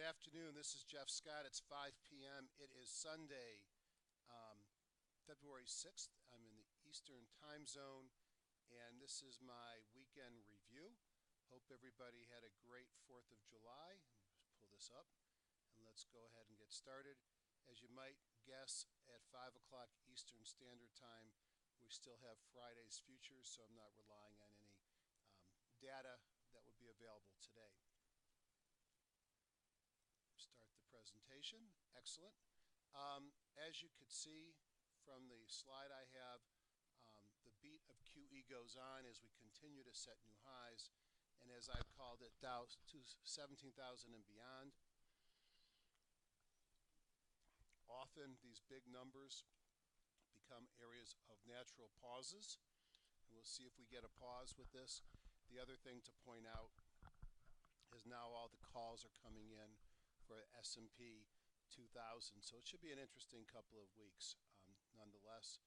afternoon. This is Jeff Scott. It's 5 p.m. It is Sunday, February 6th. I'm in the Eastern time zone, and this is my weekend review. Hope everybody had a great 4th of July. Let's pull this up, and let's go ahead and get started. As you might guess, at 5 o'clock Eastern Standard Time, we still have Friday's futures, so I'm not relying on any data that would be available today. Start the presentation. Excellent. As you could see from the slide I have, the beat of QE goes on as we continue to set new highs, and as I've called it, Dow to 17,000 and beyond. Often these big numbers become areas of natural pauses, and we'll see if we get a pause with this. The other thing to point out is now all the calls are coming in for S&P 2000, so it should be an interesting couple of weeks. Nonetheless,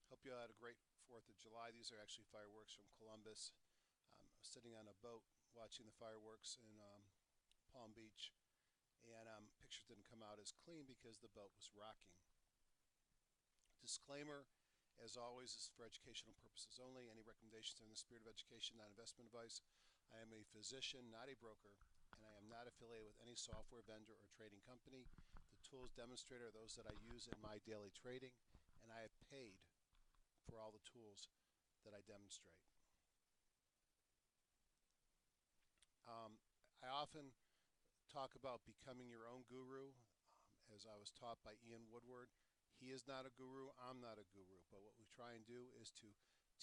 hope you all had a great 4th of July. These are actually fireworks from Columbus. I was sitting on a boat watching the fireworks in Palm Beach, and pictures didn't come out as clean because the boat was rocking. Disclaimer, as always, this is for educational purposes only. Any recommendations are in the spirit of education, not investment advice. I am a physician, not a broker, and I am not affiliated with any software vendor or trading company. The tools demonstrated are those that I use in my daily trading, and I have paid for all the tools that I demonstrate. I often talk about becoming your own guru, as I was taught by Ian Woodward. He is not a guru, I'm not a guru, but what we try and do is to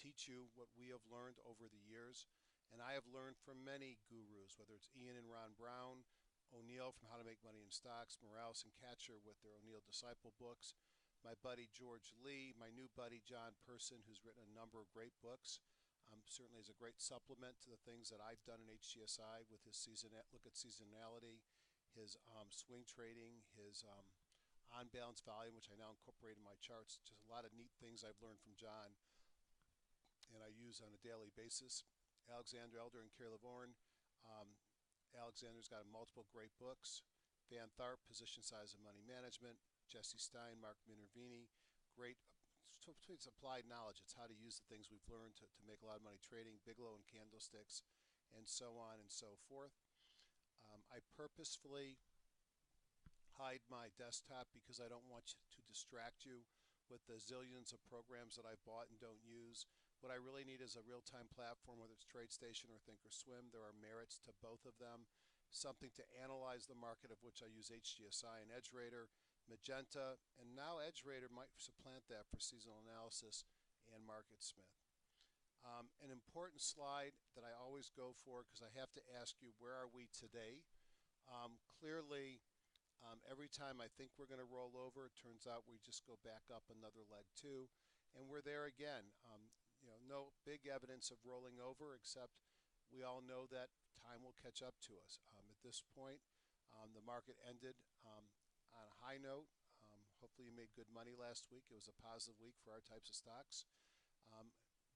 teach you what we have learned over the years. And I have learned from many gurus, whether it's Ian and Ron Brown, O'Neill from How to Make Money in Stocks, Morales and Katcher with their O'Neill Disciple books, my buddy George Lee, my new buddy John Person, who's written a number of great books. Certainly is a great supplement to the things that I've done in HGSI with his look at seasonality, his swing trading, his on-balance volume, which I now incorporate in my charts. Just a lot of neat things I've learned from John, and I use on a daily basis. Alexander Elder and Kerry Lavorne. Alexander's got multiple great books. Van Tharp, Position Size and Money Management. Jesse Stein, Mark Minervini. Great. It's applied knowledge. It's how to use the things we've learned to make a lot of money trading, Bigelow and candlesticks, and so on and so forth. I purposefully hide my desktop because I don't want to distract you with the zillions of programs that I've bought and don't use. What I really need is a real-time platform, whether it's TradeStation or Thinkorswim. There are merits to both of them. Something to analyze the market, of which I use HGSI and EdgeRater, Magenta, and now EdgeRater might supplant that for seasonal analysis and MarketSmith. An important slide that I always go for, because I have to ask you, where are we today? Clearly, every time I think we're going to roll over, it turns out we just go back up another leg too, and we're there again. No big evidence of rolling over, except we all know that time will catch up to us. At this point, the market ended on a high note. Hopefully you made good money last week. It was a positive week for our types of stocks.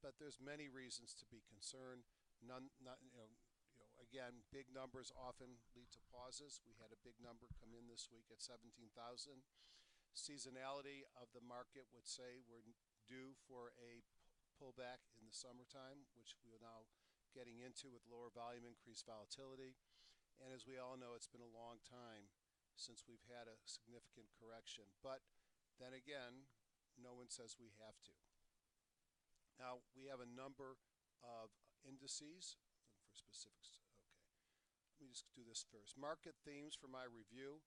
But there's many reasons to be concerned. Again, big numbers often lead to pauses. We had a big number come in this week at 17,000. Seasonality of the market would say we're due for a pullback in the summertime, which we are now getting into with lower volume, increased volatility. And as we all know, it's been a long time since we've had a significant correction. But then again, no one says we have to. Now, we have a number of indices. Looking for specifics. Okay. Let me just do this first. Market themes for my review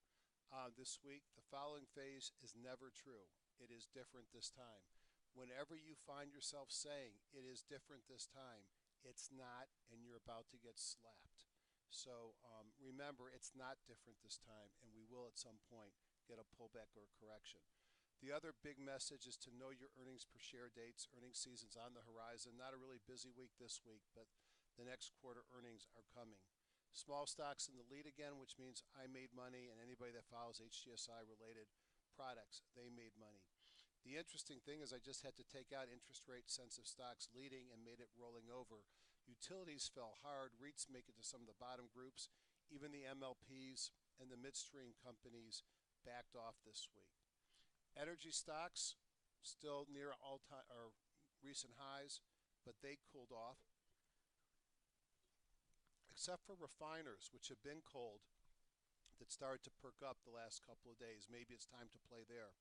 this week. The following phase is never true. It is different this time. Whenever you find yourself saying it is different this time, it's not, and you're about to get slapped. So remember, it's not different this time, and we will at some point get a pullback or a correction. The other big message is to know your earnings per share dates. Earnings season's on the horizon. Not a really busy week this week, but the next quarter earnings are coming. Small stocks in the lead again, which means I made money, and anybody that follows HGSI related products, they made money. The interesting thing is I just had to take out interest rate sensitive stocks leading and made it rolling over. Utilities fell hard. REITs make it to some of the bottom groups. Even the MLPs and the midstream companies backed off this week. Energy stocks still near all-time or recent highs, but they cooled off, except for refiners, which have been cold, that started to perk up the last couple of days. Maybe it's time to play there.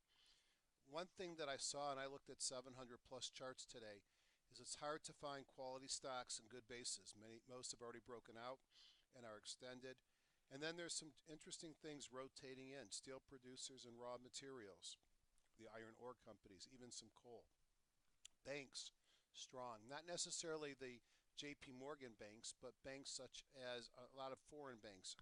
One thing that I saw, and I looked at 700 plus charts today, is it's hard to find quality stocks and good bases. Most have already broken out and are extended. And then there's some interesting things rotating in: steel producers and raw materials, the iron ore companies, even some coal. Banks, strong. Not necessarily the JP Morgan banks, but banks such as a lot of foreign banks.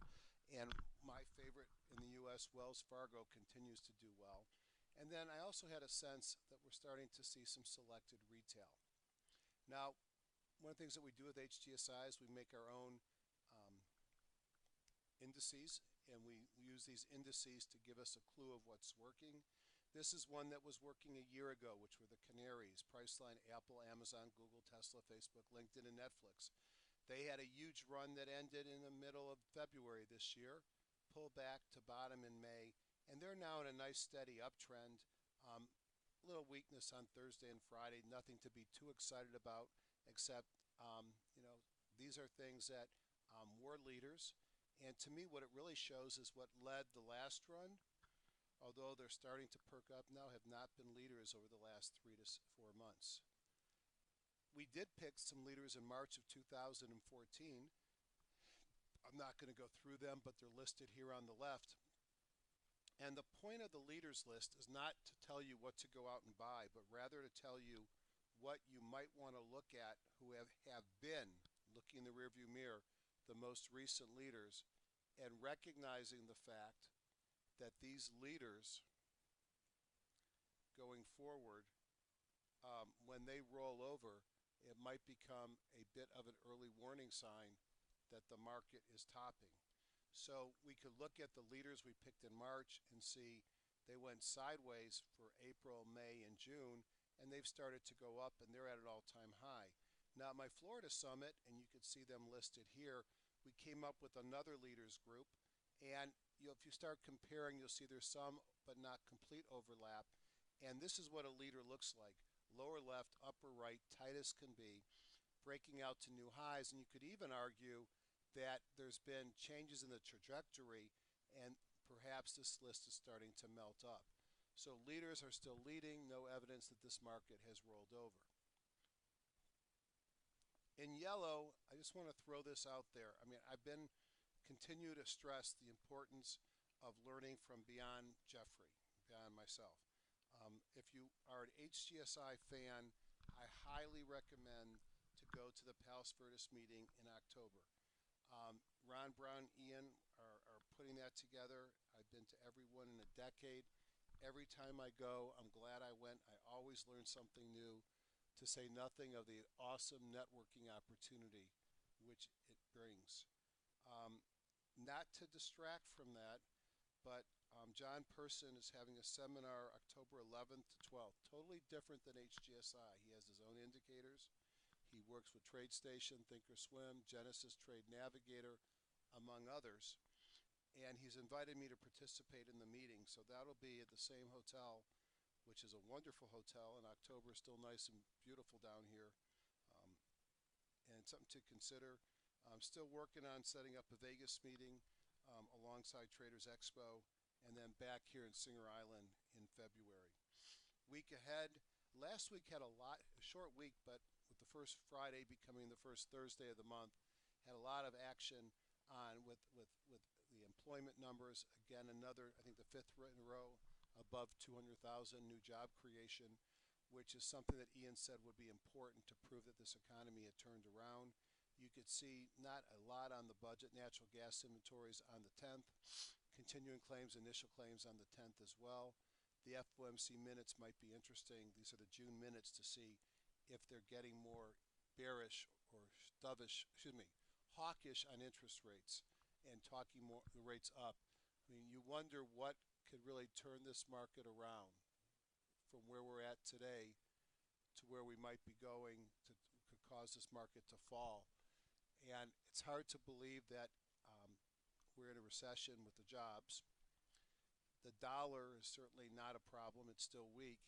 And my favorite in the U.S., Wells Fargo, continues to do well. And then I also had a sense that we're starting to see some selected retail. Now, one of the things that we do with HGSI is we make our own um, indices, and we use these indices to give us a clue of what's working. This is one that was working a year ago, which were the canaries: Priceline, Apple, Amazon, Google, Tesla, Facebook, LinkedIn, and Netflix. They had a huge run that ended in the middle of February this year, pulled back to bottom in May, and they're now in a nice steady uptrend. A little weakness on Thursday and Friday, nothing to be too excited about, except these are things that were leaders. And to me, what it really shows is what led the last run, although they're starting to perk up now, have not been leaders over the last 3 to 4 months. We did pick some leaders in March of 2014. I'm not going to go through them, but they're listed here on the left. And the point of the leaders list is not to tell you what to go out and buy, but rather to tell you what you might want to look at who have been, looking in the rearview mirror, the most recent leaders, and recognizing the fact that these leaders going forward, when they roll over, it might become a bit of an early warning sign that the market is topping. So we could look at the leaders we picked in March and see they went sideways for April, May, and June, and they've started to go up, and they're at an all-time high. Now, my Florida Summit, and you can see them listed here, we came up with another leaders group, and if you start comparing, you'll see there's some but not complete overlap. And this is what a leader looks like: lower left, upper right, tight as can be, breaking out to new highs. And you could even argue that there's been changes in the trajectory, and perhaps this list is starting to melt up. So leaders are still leading, no evidence that this market has rolled over. In yellow, I just want to throw this out there. I mean, I've been continue to stress the importance of learning from beyond Jeffrey, beyond myself. If you are an HGSI fan, I highly recommend to go to the Palos Verdes meeting in October. Ron Brown, Ian are putting that together. I've been to every one in a decade. Every time I go, I'm glad I went. I always learn something new, to say nothing of the awesome networking opportunity which it brings. Not to distract from that, but John Person is having a seminar October 11th to 12th, totally different than HGSI. He has his own indicators. He works with TradeStation, Thinkorswim, Genesis Trade Navigator, among others. And he's invited me to participate in the meeting, so that'll be at the same hotel, which is a wonderful hotel. In October, still nice and beautiful down here, and something to consider. I'm still working on setting up a Vegas meeting alongside Traders Expo, and then back here in Singer Island in February. Week ahead, last week had a short week, but with the first Friday becoming the first Thursday of the month, had a lot of action on with the employment numbers. Again, another, I think the fifth in a row above 200,000 new job creation, which is something that Ian said would be important to prove that this economy had turned around. You could see not a lot on the budget. Natural gas inventories on the 10th, continuing claims, initial claims on the 10th as well. The FOMC minutes might be interesting. These are the June minutes to see if they're getting more bearish or hawkish on interest rates and talking more the rates up. I mean, you wonder what could really turn this market around from where we're at today to where we might be going could cause this market to fall. And it's hard to believe that we're in a recession with the jobs. The dollar is certainly not a problem. It's still weak.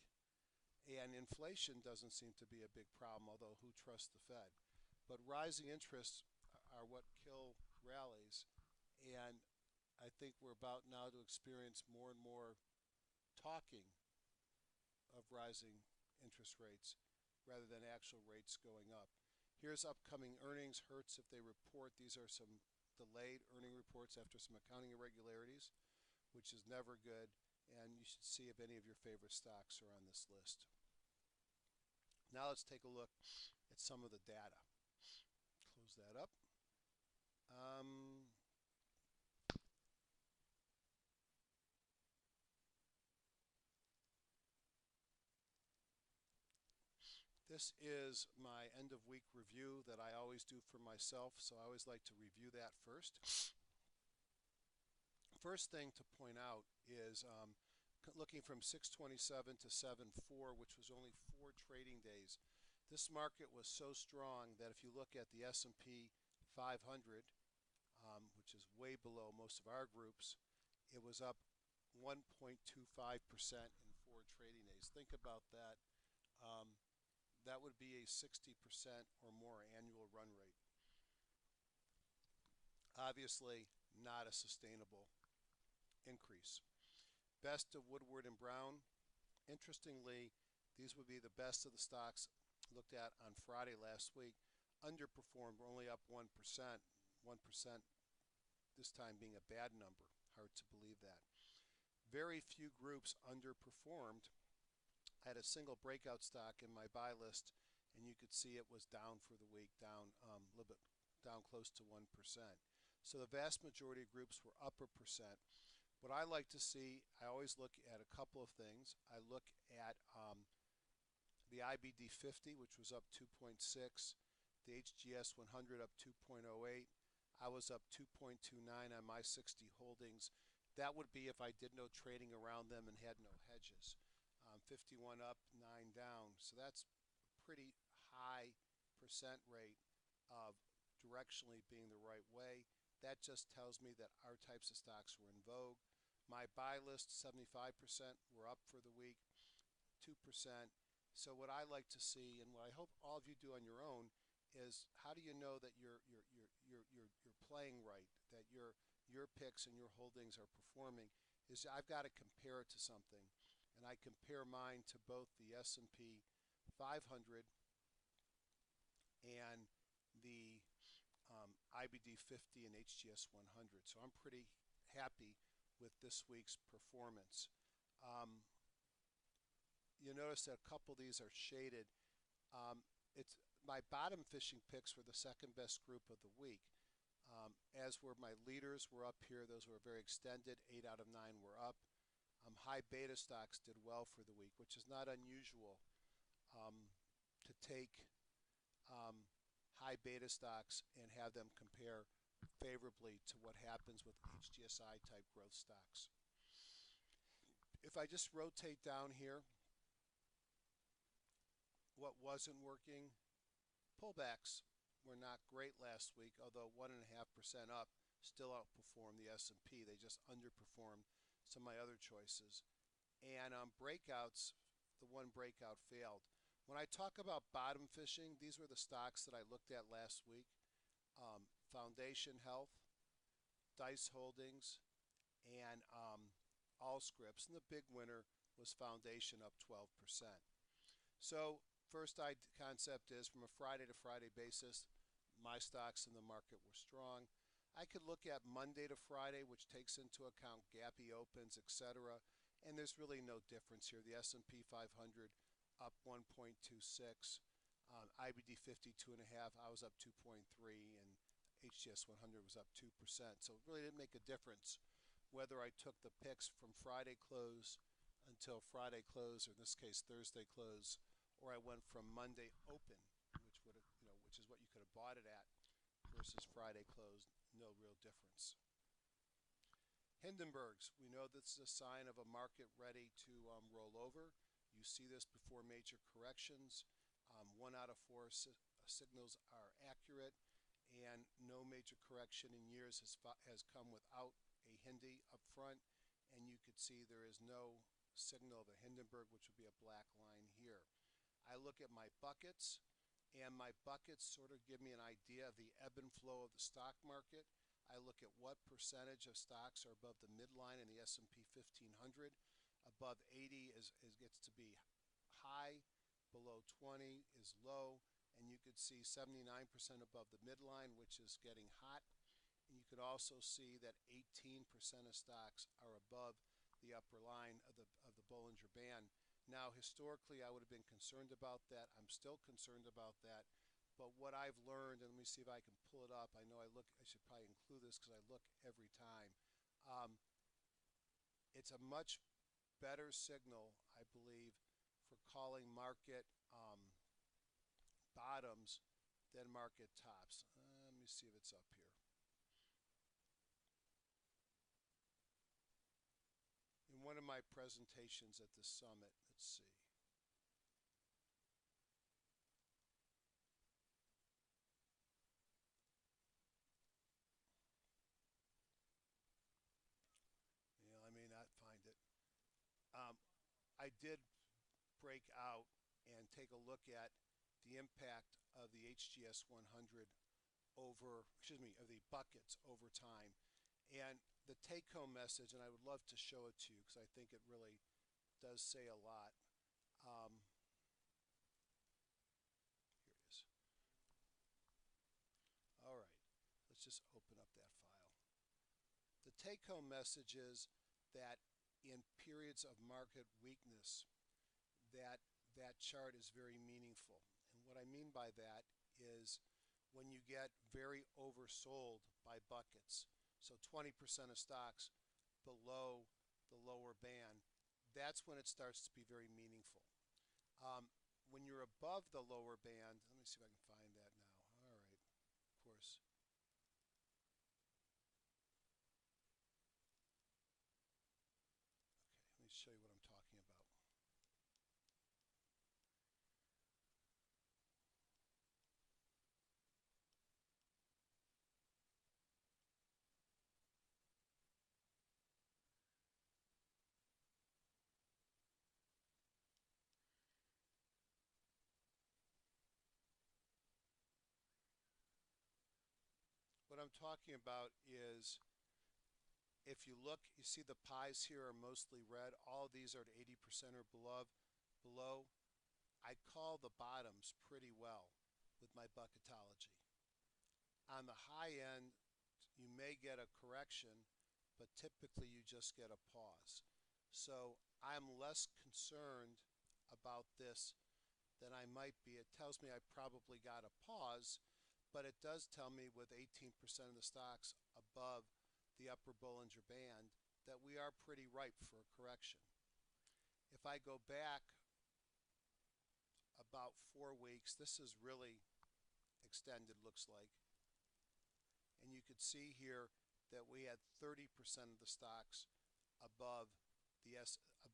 And inflation doesn't seem to be a big problem, although who trusts the Fed? But rising interests are what kill rallies. And I think we're about now to experience more and more talking of rising interest rates rather than actual rates going up. Here's upcoming earnings. Hertz, if they report, these are some delayed earning reports after some accounting irregularities, which is never good. And you should see if any of your favorite stocks are on this list. Now let's take a look at some of the data. Close that up. This is my end of week review that I always do for myself, so I always like to review that first. First thing to point out is looking from 627 to 74, which was only 4 trading days. This market was so strong that if you look at the S&P 500, which is way below most of our groups, it was up 1.25% in 4 trading days. Think about that. That would be a 60% or more annual run rate. Obviously, not a sustainable increase. Best of Woodward and Brown. Interestingly, these would be the best of the stocks looked at on Friday last week. Underperformed, were only up 1%. 1% this time being a bad number. Hard to believe that. Very few groups underperformed. I had a single breakout stock in my buy list, and you could see it was down for the week, down a little bit, down close to 1%. So the vast majority of groups were up a percent. What I like to see, I always look at a couple of things. I look at the IBD 50, which was up 2.6, the HGS 100 up 2.08. I was up 2.29 on my 60 holdings. That would be if I did no trading around them and had no hedges. 51 up, 9 down. So that's a pretty high percent rate of directionally being the right way. That just tells me that our types of stocks were in vogue. My buy list, 75% were up for the week, 2%. So what I like to see, and what I hope all of you do on your own, is how do you know that you're playing right, that your picks and your holdings are performing? Is I've got to compare it to something. And I compare mine to both the S&P 500 and the IBD 50 and HGS 100. So I'm pretty happy with this week's performance. You notice that a couple of these are shaded. It's my bottom fishing picks were the second best group of the week. As were my leaders were up here. Those were very extended. 8 out of 9 were up. High beta stocks did well for the week, which is not unusual to take high beta stocks and have them compare favorably to what happens with HGSI type growth stocks. If I just rotate down here, what wasn't working? Pullbacks were not great last week, although 1.5% up still outperformed the S&P. They just underperformed some of my other choices. And breakouts, the one breakout failed. When I talk about bottom fishing, these were the stocks that I looked at last week. Foundation Health, Dice Holdings, and Allscripts. And the big winner was Foundation, up 12%. So first concept is, from a Friday to Friday basis, my stocks in the market were strong. I could look at Monday to Friday, which takes into account gappy opens, etc., and there's really no difference here. The S&P 500 up 1.26, IBD 50 2.5. I was up 2.3, and HGS 100 was up 2%. So it really didn't make a difference whether I took the picks from Friday close until Friday close, or in this case Thursday close, or I went from Monday open, which is what you could have bought it at, versus Friday close. No real difference. Hindenburgs, we know this is a sign of a market ready to roll over. You see this before major corrections. 1 out of 4 signals are accurate, and no major correction in years has come without a Hindi up front, and you could see there is no signal of a Hindenburg, which would be a black line here. I look at my buckets, and my buckets sort of give me an idea of the ebb and flow of the stock market. I look at what percentage of stocks are above the midline in the S&P 1500. Above 80 gets to be high, below 20 is low, and you could see 79% above the midline, which is getting hot. And you could also see that 18% of stocks are above the upper line of the Bollinger Band. Now, historically, I would have been concerned about that. I'm still concerned about that. But what I've learned, and let me see if I can pull it up. I know I should probably include this because I look every time. It's a much better signal, I believe, for calling market bottoms than market tops. Let me see if it's up here. In one of my presentations at the summit, let's see. I may not find it. I did break out and take a look at the impact of the HGS 100 over, of the buckets over time. And the take-home message, and I would love to show it to you because I think it really does say a lot. Here it is. All right, let's just open up that file. The take-home message is that in periods of market weakness, that chart is very meaningful. And what I mean by that is when you get very oversold by buckets, so 20% of stocks below the lower band, that's when it starts to be very meaningful. When you're above the lower band, let me see if I can find that now. All right, of course. Okay, let me show you what I'm talking about. What I'm talking about is if you look, you see the pies here are mostly red. All of these are at 80% or below. I call the bottoms pretty well with my bucketology. On the high end, you may get a correction, but typically you just get a pause. So I'm less concerned about this than I might be. It tells me I probably got a pause, but it does tell me with 18% of the stocks above the upper Bollinger Band that we are pretty ripe for a correction. If I go back about 4 weeks, this is really extended, looks like. And you could see here that we had 30% of the stocks above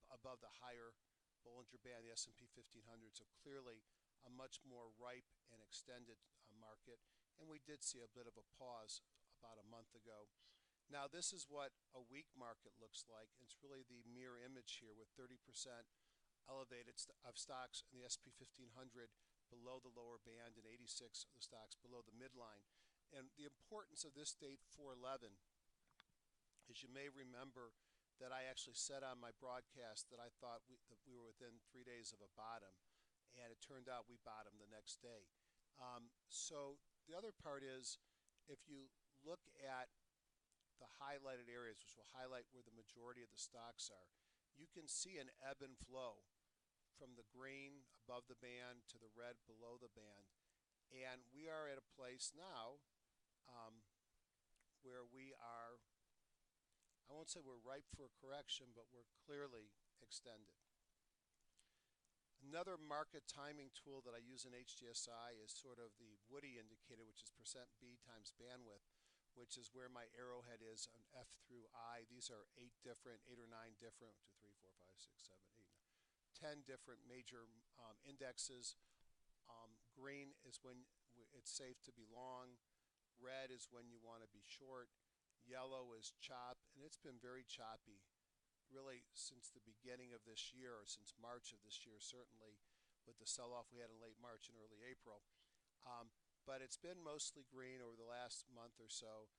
above the higher Bollinger Band, the S&P 1500. So clearly a much more ripe and extended market. And we did see a bit of a pause about a month ago. Now this is what a weak market looks like. It's really the mirror image here with 30% elevated of stocks in the S&P 1500 below the lower band and 86 of the stocks below the midline. And the importance of this date 4/11 is you may remember that I actually said on my broadcast that I thought that we were within 3 days of a bottom, and it turned out we bottomed the next day. So the other part is if you look at the highlighted areas, which will highlight where the majority of the stocks are, you can see an ebb and flow from the green above the band to the red below the band. And we are at a place now where we are, I won't say we're ripe for a correction, but we're clearly extended. Another market timing tool that I use in HGSI is sort of the Woody indicator, which is percent B times bandwidth, which is where my arrowhead is on F through I. These are 8 or 9 different, 1, 2, 3, 4, 5, 6, 7, 8, 10 different major indexes. Green is when it's safe to be long. red is when you want to be short, yellow is chop, and it's been very choppy really since the beginning of this year, or since March of this year, certainly with the sell-off we had in late March and early April. Um, but it's been mostly green over the last month or so,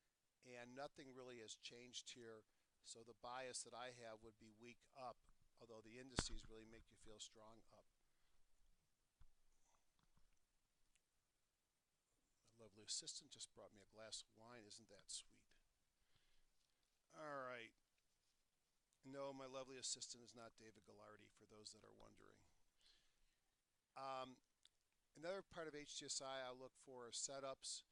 and nothing really has changed here. So the bias that I have would be weak up, although the indices really make you feel strong up. My lovely assistant just brought me a glass of wine. Isn't that sweet? All right. No, my lovely assistant is not David Gallardi, for those that are wondering. Um, Another part of HGSI I look for are setups,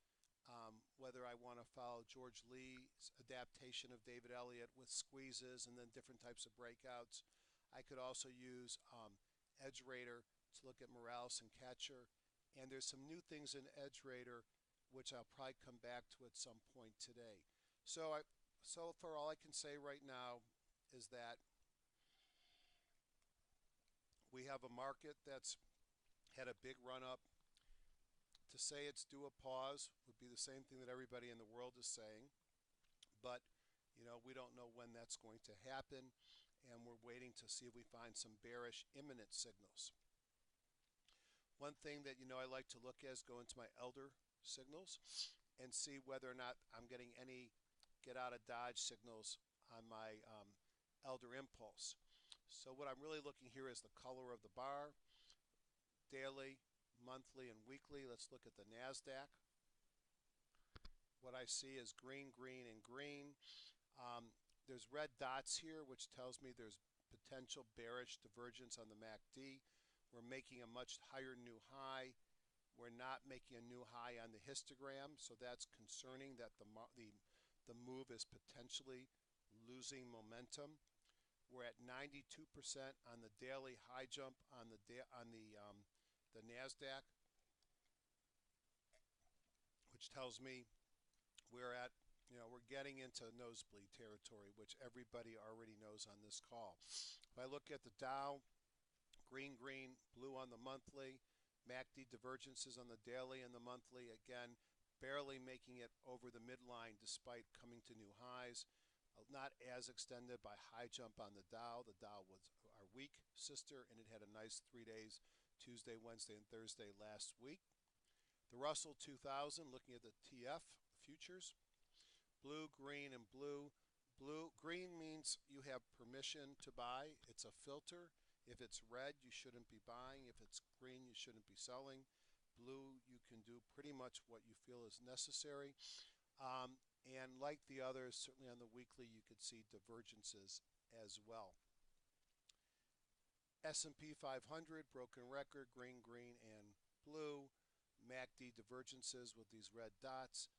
whether I want to follow George Lee's adaptation of David Elliott with squeezes and then different types of breakouts. I could also use Edge Raider to look at Morales and Catcher. And there's some new things in Edge Raider which I'll probably come back to at some point today. So far all I can say right now is that we have a market that's had a big run up. To say it's due a pause would be the same thing that everybody in the world is saying, but we don't know when that's going to happen, and we're waiting to see if we find some bearish imminent signals. One thing that I like to look at is go into my elder signals and see whether or not I'm getting any get out of dodge signals on my elder impulse. So what I'm really looking here is the color of the bar, daily, monthly, and weekly. Let's look at the NASDAQ. What I see is green, green, and green. There's red dots here, which tells me there's potential bearish divergence on the MACD. We're making a much higher new high. We're not making a new high on the histogram, so that's concerning that the move is potentially losing momentum. We're at 92% on the daily high jump on the NASDAQ, which tells me we're getting into nosebleed territory, which everybody already knows on this call. If I look at the Dow, green, green, blue on the monthly, MACD divergences on the daily and the monthly, again, barely making it over the midline despite coming to new highs. Not as extended by high jump on the Dow. The Dow was our weak sister, and it had a nice 3 days, Tuesday, Wednesday, and Thursday last week. The Russell 2000, looking at the TF futures, blue, green, and blue. Green means you have permission to buy. It's a filter. If it's red, you shouldn't be buying. If it's green, you shouldn't be selling. Blue, you can do pretty much what you feel is necessary. And like the others, certainly on the weekly, you could see divergences as well. S&P 500, broken record, green, green, and blue. MACD divergences with these red dots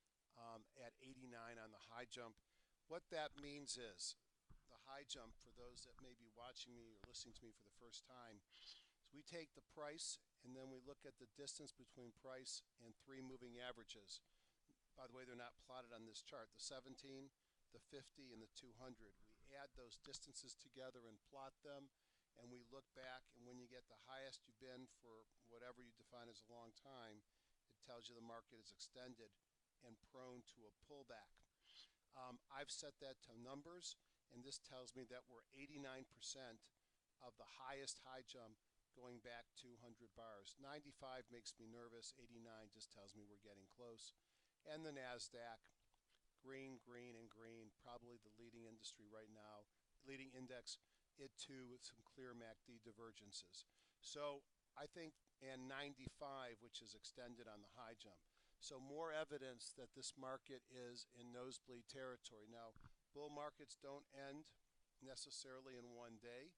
at 89 on the high jump. What that means is the high jump, for those that may be watching me or listening to me for the first time, is we take the price and then we look at the distance between price and 3 moving averages. By the way, they're not plotted on this chart. The 17, the 50, and the 200. We add those distances together and plot them, and we look back, and when you get the highest you've been for whatever you define as a long time, it tells you the market is extended and prone to a pullback. I've set that to numbers, and this tells me that we're 89% of the highest high jump going back 200 bars. 95 makes me nervous. 89 just tells me we're getting close. And the NASDAQ, green, green, and green, probably the leading industry right now, leading index, it too with some clear MACD divergences. So I think, and 95, which is extended on the high jump. So more evidence that this market is in nosebleed territory. Now, bull markets don't end necessarily in one day.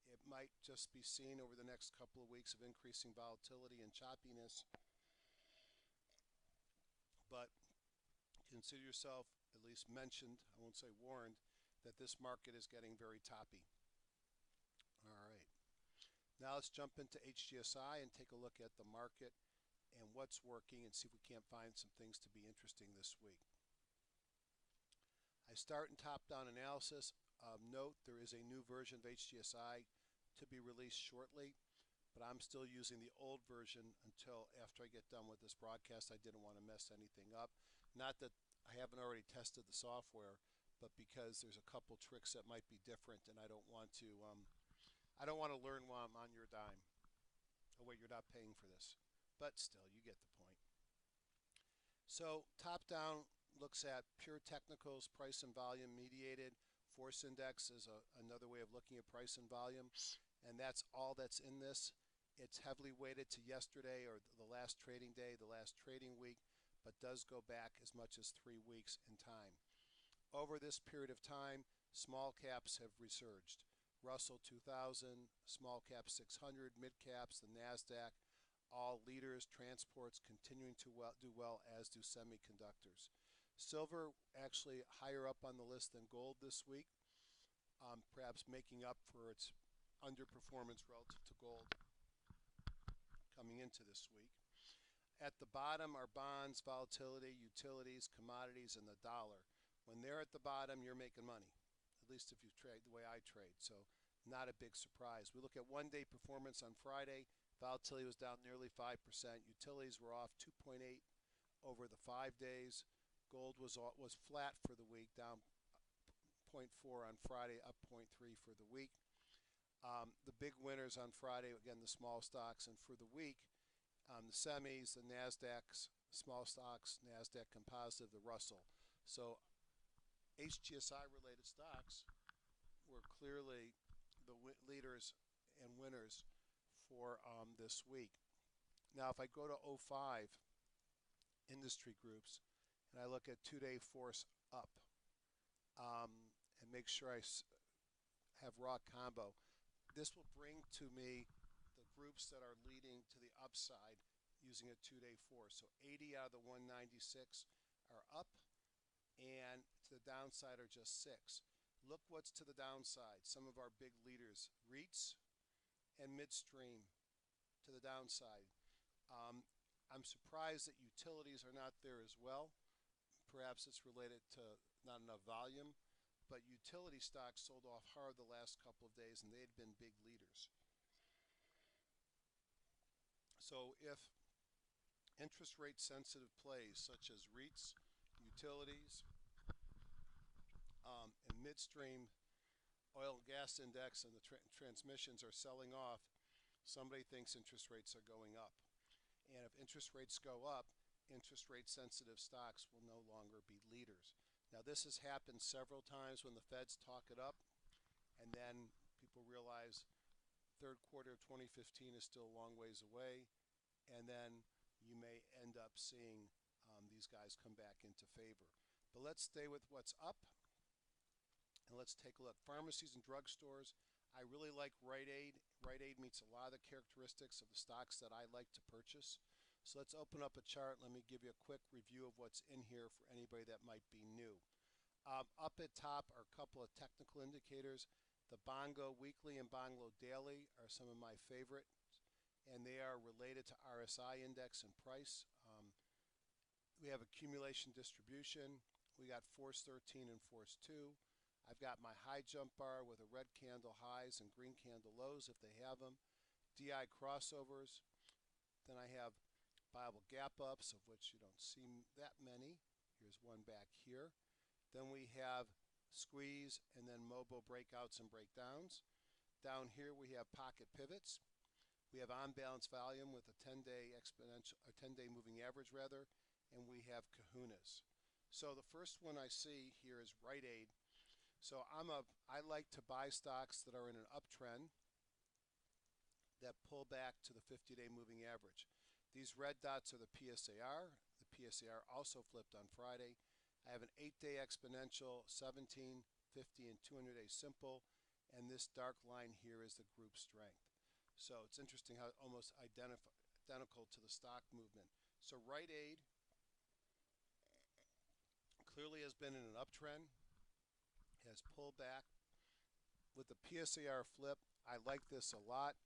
It might just be seen over the next couple of weeks of increasing volatility and choppiness. But consider yourself at least mentioned, I won't say warned, that this market is getting very toppy. All right. Now let's jump into HGSI and take a look at the market and what's working and see if we can't find some things to be interesting this week. I start in top-down analysis. Note there is a new version of HGSI to be released shortly, but I'm still using the old version until after I get done with this broadcast. I didn't want to mess anything up. Not that I haven't already tested the software, but because there's a couple tricks that might be different, and I don't want to learn while I'm on your dime. Oh wait, you're not paying for this, but still, you get the point. So top down looks at pure technicals, price and volume mediated. Force index is another way of looking at price and volume, and that's all that's in this. It's heavily weighted to yesterday or the last trading day, the last trading week, but does go back as much as 3 weeks in time. Over this period of time, small caps have resurged. Russell 2000, small cap 600, mid caps, the NASDAQ, all leaders, transports continuing to do well, as do semiconductors. Silver actually higher up on the list than gold this week, perhaps making up for its underperformance relative to gold coming into this week. At the bottom are bonds, volatility, utilities, commodities, and the dollar. When they're at the bottom, you're making money, at least if you trade the way I trade. So not a big surprise. We look at one-day performance on Friday. Volatility was down nearly 5%. Utilities were off 2.8 over the 5 days. Gold was flat for the week, down 0.4 on Friday, up 0.3 for the week. The big winners on Friday, again, the small stocks, and for the week, the semis, the NASDAQs, small stocks, NASDAQ composite, the Russell. So HGSI related stocks were clearly the leaders and winners for this week. Now, if I go to 05 industry groups and I look at 2-day force up and make sure I have raw combo, this will bring to me the groups that are leading to the upside using a 2-day force. So 80 out of the 196 are up, and to the downside are just 6. Look what's to the downside. Some of our big leaders, REITs and midstream to the downside. I'm surprised that utilities are not there as well. Perhaps it's related to not enough volume, but utility stocks sold off hard the last couple of days, and they had been big leaders. So if interest rate sensitive plays such as REITs, utilities, and midstream oil and gas index and the transmissions are selling off, somebody thinks interest rates are going up. And if interest rates go up, interest rate sensitive stocks will no longer be leaders. Now, this has happened several times when the Feds talk it up, and then people realize third quarter of 2015 is still a long ways away, and then you may end up seeing these guys come back into favor. But let's stay with what's up, and let's take a look. Pharmacies and drugstores. I really like Rite Aid. Rite Aid meets a lot of the characteristics of the stocks that I like to purchase. So let's open up a chart. Let me give you a quick review of what's in here for anybody that might be new. Up at top are a couple of technical indicators. The Bongo Weekly and Bongo Daily are some of my favorites, and they are related to RSI index and price. We have accumulation distribution. We got force 13 and force 2. I've got my high jump bar with a red candle highs and green candle lows if they have them. DI crossovers. Then I have Bible gap ups, of which you don't see that many. Here's one back here. Then we have squeeze and then MOBO breakouts and breakdowns. Down here we have pocket pivots. We have on balance volume with a 10-day exponential, or 10-day moving average rather, and we have kahunas. So the first one I see here is Rite Aid. So I like to buy stocks that are in an uptrend that pull back to the 50-day moving average. These red dots are the PSAR. The PSAR also flipped on Friday. I have an 8-day exponential, 17, 50, and 200-day simple, and this dark line here is the group strength. So it's interesting how it's almost identical to the stock movement. So Rite Aid clearly has been in an uptrend, has pulled back. With the PSAR flip, I like this a lot.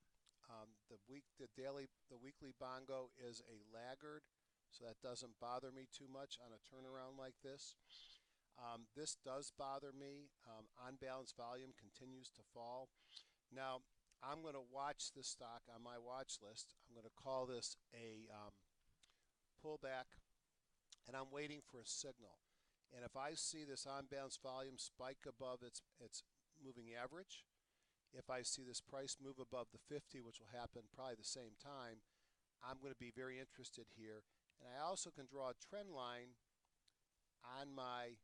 The weekly bongo is a laggard, so that doesn't bother me too much on a turnaround like this. This does bother me. On balance volume continues to fall. Now, I'm going to watch this stock on my watch list. I'm going to call this a pullback and I'm waiting for a signal. And if I see this on-balance volume spike above its moving average, if I see this price move above the 50, which will happen probably the same time, I'm going to be very interested here. And I also can draw a trend line on my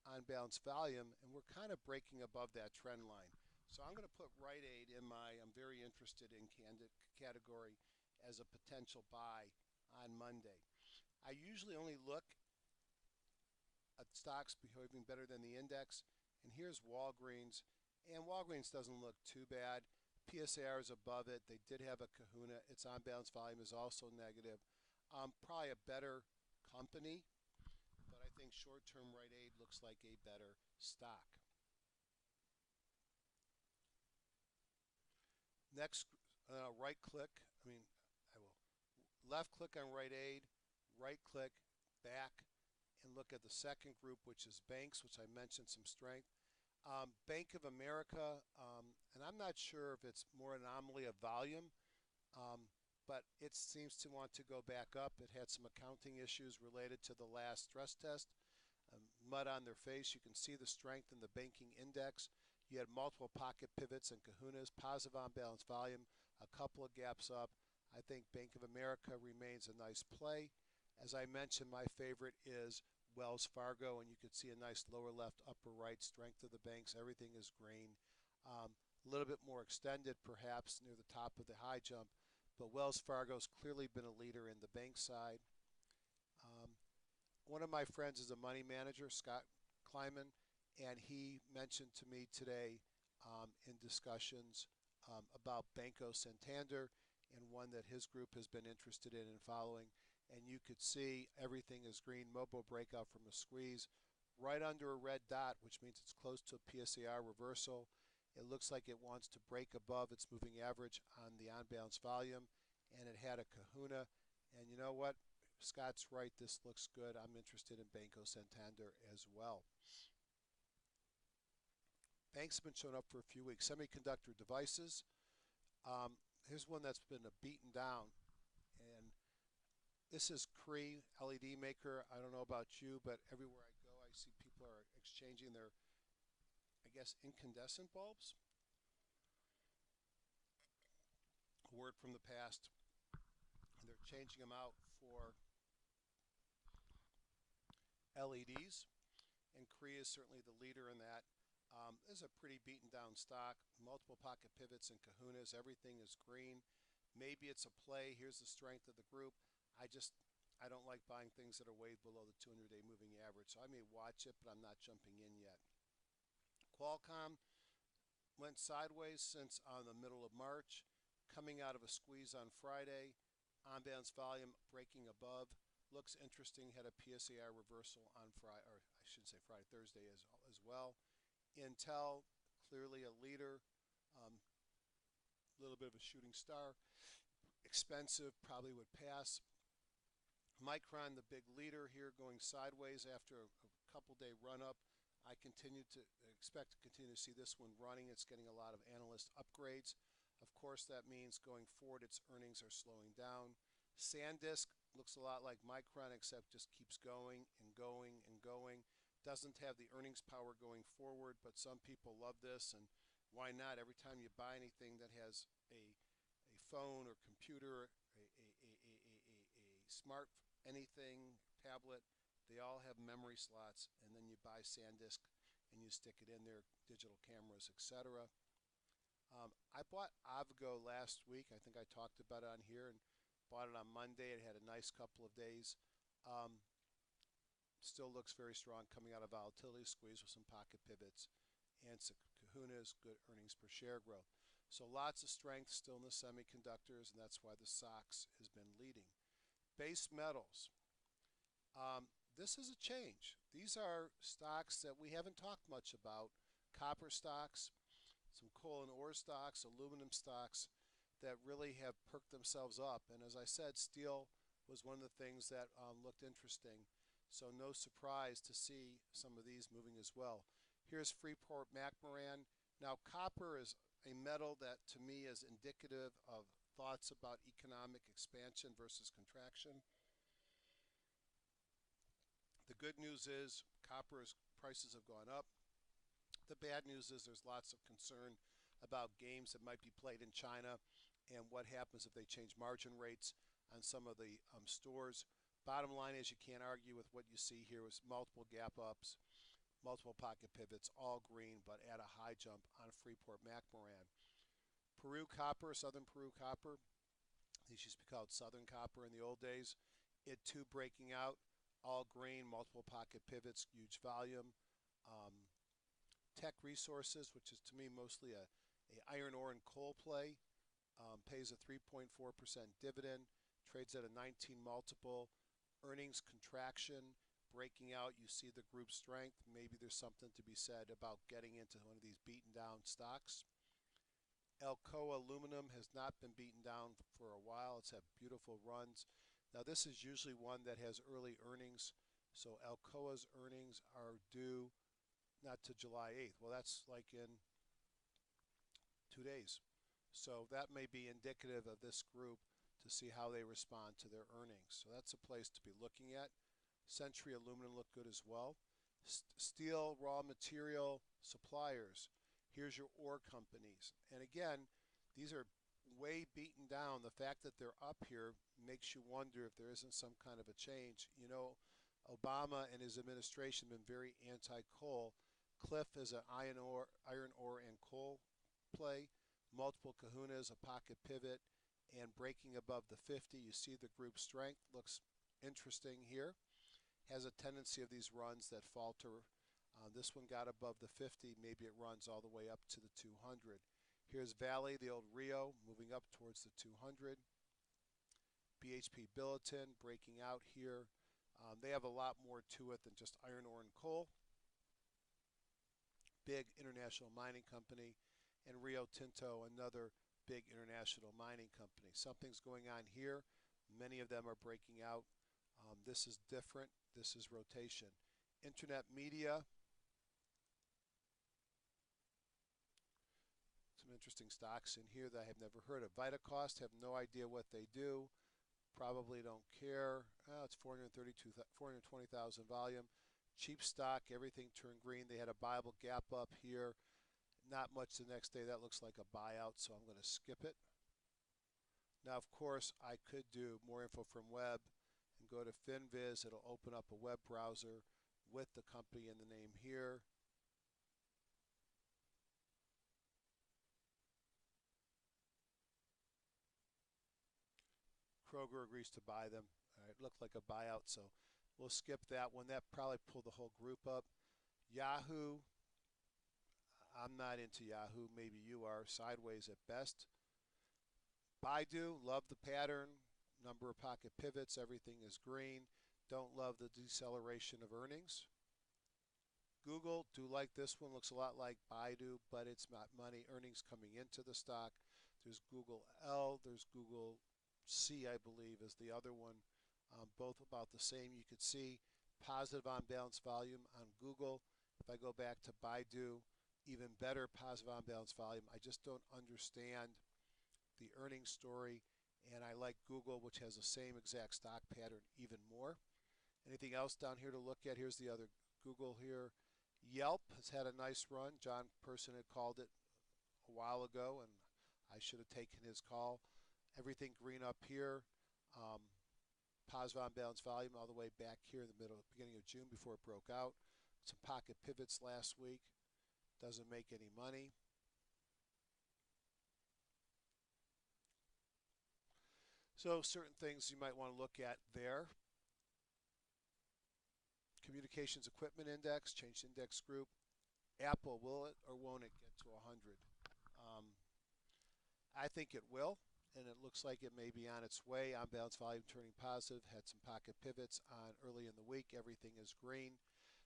on-balance volume, and we're kind of breaking above that trend line. So I'm going to put Rite Aid in my I'm very interested in category as a potential buy on Monday. I usually only look at stocks behaving better than the index, and here's Walgreens, and Walgreens doesn't look too bad. PSAR is above it. They did have a kahuna. Its on-balance volume is also negative. Probably a better company, but I think short-term Rite Aid looks like a better stock. Next, right click, I will left click on Rite Aid, right click, back, and look at the second group, which is banks, which I mentioned some strength. Bank of America, and I'm not sure if it's more anomaly of volume, but it seems to want to go back up. It had some accounting issues related to the last stress test. Mud on their face. You can see the strength in the banking index. You had multiple pocket pivots and kahunas, positive on-balance volume, a couple of gaps up. I think Bank of America remains a nice play. As I mentioned, my favorite is Wells Fargo, and you can see a nice lower left, upper right strength of the banks. Everything is green. A little bit more extended, perhaps, near the top of the high jump, but Wells Fargo's clearly been a leader in the bank side. One of my friends is a money manager, Scott Kleiman, and he mentioned to me today in discussions about Banco Santander and one that his group has been interested in and following. And you could see everything is green. Mobo breakout from a squeeze right under a red dot, which means it's close to a PSAR reversal. It looks like it wants to break above its moving average on the on-balance volume, and it had a kahuna. And you know what? Scott's right. This looks good. I'm interested in Banco Santander as well. Banks have been showing up for a few weeks. Semiconductor devices. Here's one that's been beaten down, and this is Cree, LED maker. I don't know about you, but everywhere I go, I see people are exchanging their, I guess, incandescent bulbs. A word from the past. And they're changing them out for LEDs, and Cree is certainly the leader in that. This is a pretty beaten down stock, multiple pocket pivots and kahunas, everything is green. Maybe it's a play. Here's the strength of the group. I don't like buying things that are way below the 200-day moving average, so I may watch it, but I'm not jumping in yet. Qualcomm went sideways since the middle of March, coming out of a squeeze on Friday. On-balance volume breaking above. Looks interesting. Had a PSAR reversal on Friday, or I should say Friday, Thursday as well. Intel, clearly a leader. A little bit of a shooting star. Expensive, probably would pass. Micron, the big leader here, going sideways after a couple-day run-up. I expect to continue to see this one running. It's getting a lot of analyst upgrades. Of course, that means going forward, its earnings are slowing down. SanDisk looks a lot like Micron, except just keeps going and going and going. Doesn't have the earnings power going forward, but some people love this, and why not? Every time you buy anything that has a phone or computer, a smart anything, tablet, they all have memory slots, and then you buy SanDisk and you stick it in there, digital cameras, etc. I bought Avgo last week. I think I talked about it on here, and bought it on Monday. It had a nice couple of days. Still looks very strong coming out of volatility squeeze with some pocket pivots and some kahunas, good earnings per share growth. So lots of strength still in the semiconductors, and that's why the SOX has been leading. Base metals. This is a change. These are stocks that we haven't talked much about. Copper stocks, some coal and ore stocks, aluminum stocks that really have perked themselves up. And as I said, steel was one of the things that looked interesting. So no surprise to see some of these moving as well. Here's Freeport-McMoRan. Now, copper is a metal that to me is indicative of thoughts about economic expansion versus contraction. good news is copper's prices have gone up. The bad news is there's lots of concern about games that might be played in China and what happens if they change margin rates on some of the stores. Bottom line is you can't argue with what you see here with multiple gap ups, multiple pocket pivots, all green, but at a high jump on Freeport McMoran. Peru copper, Southern Peru copper, these used to be called Southern copper in the old days. It too breaking out, all green, multiple pocket pivots, huge volume. Um, Tech Resources, which is to me mostly a iron ore and coal play, pays a 3.4% dividend, trades at a 19 multiple, earnings contraction, breaking out. You see the group strength. Maybe there's something to be said about getting into one of these beaten down stocks. Alcoa aluminum has not been beaten down for a while. It's had beautiful runs. Now this is usually one that has early earnings. So Alcoa's earnings are due not to July 8th. Well, that's like in 2 days. So that may be indicative of this group to see how they respond to their earnings. So that's a place to be looking at. Century Aluminum looked good as well. Steel raw material suppliers. Here's your ore companies. And again, these are way beaten down. The fact that they're up here makes you wonder if there isn't some kind of a change. You know, Obama and his administration have been very anti-coal. Cliff is an iron ore and coal play. Multiple kahunas, a pocket pivot, and breaking above the 50. You see the group strength. Looks interesting here. Has a tendency of these runs that falter. This one got above the 50. Maybe it runs all the way up to the 200. Here's Valley, the old Rio, moving up towards the 200. BHP Billiton breaking out here. They have a lot more to it than just iron ore and coal. Big international mining company. And Rio Tinto, another big international mining company. Something's going on here. Many of them are breaking out. This is different. This is rotation. Internet media. Some interesting stocks in here that I have never heard of. Vitacost, have no idea what they do. Probably don't care. It's 420,000 volume. Cheap stock, everything turned green. They had a Bible gap up here. Not much the next day. That looks like a buyout, so I'm going to skip it. Now, of course, I could do more info from web and go to FinViz. It'll open up a web browser with the company and the name here. Kroger agrees to buy them. All right, looked like a buyout, so we'll skip that one. That probably pulled the whole group up. Yahoo. I'm not into Yahoo. Maybe you are. Sideways at best. Baidu, love the pattern. Number of pocket pivots. Everything is green. Don't love the deceleration of earnings. Google, do like this one. Looks a lot like Baidu, but it's not money. Earnings coming into the stock. There's Google L. There's Google C, I believe, is the other one. Both about the same. You could see positive on balance volume on Google. If I go back to Baidu, even better positive on balance volume. I just don't understand the earnings story, and I like Google, which has the same exact stock pattern, even more. Anything else down here to look at? Here's the other Google here. Yelp has had a nice run. John Person had called it a while ago, and I should have taken his call. Everything green up here. Positive on balance volume all the way back here in the beginning of June before it broke out. Some pocket pivots last week. Doesn't make any money. So certain things you might want to look at there. Communications Equipment Index, changed index group. Apple, will it or won't it get to 100? I think it will, and it looks like it may be on its way. On balance volume turning positive, had some pocket pivots on early in the week. Everything is green.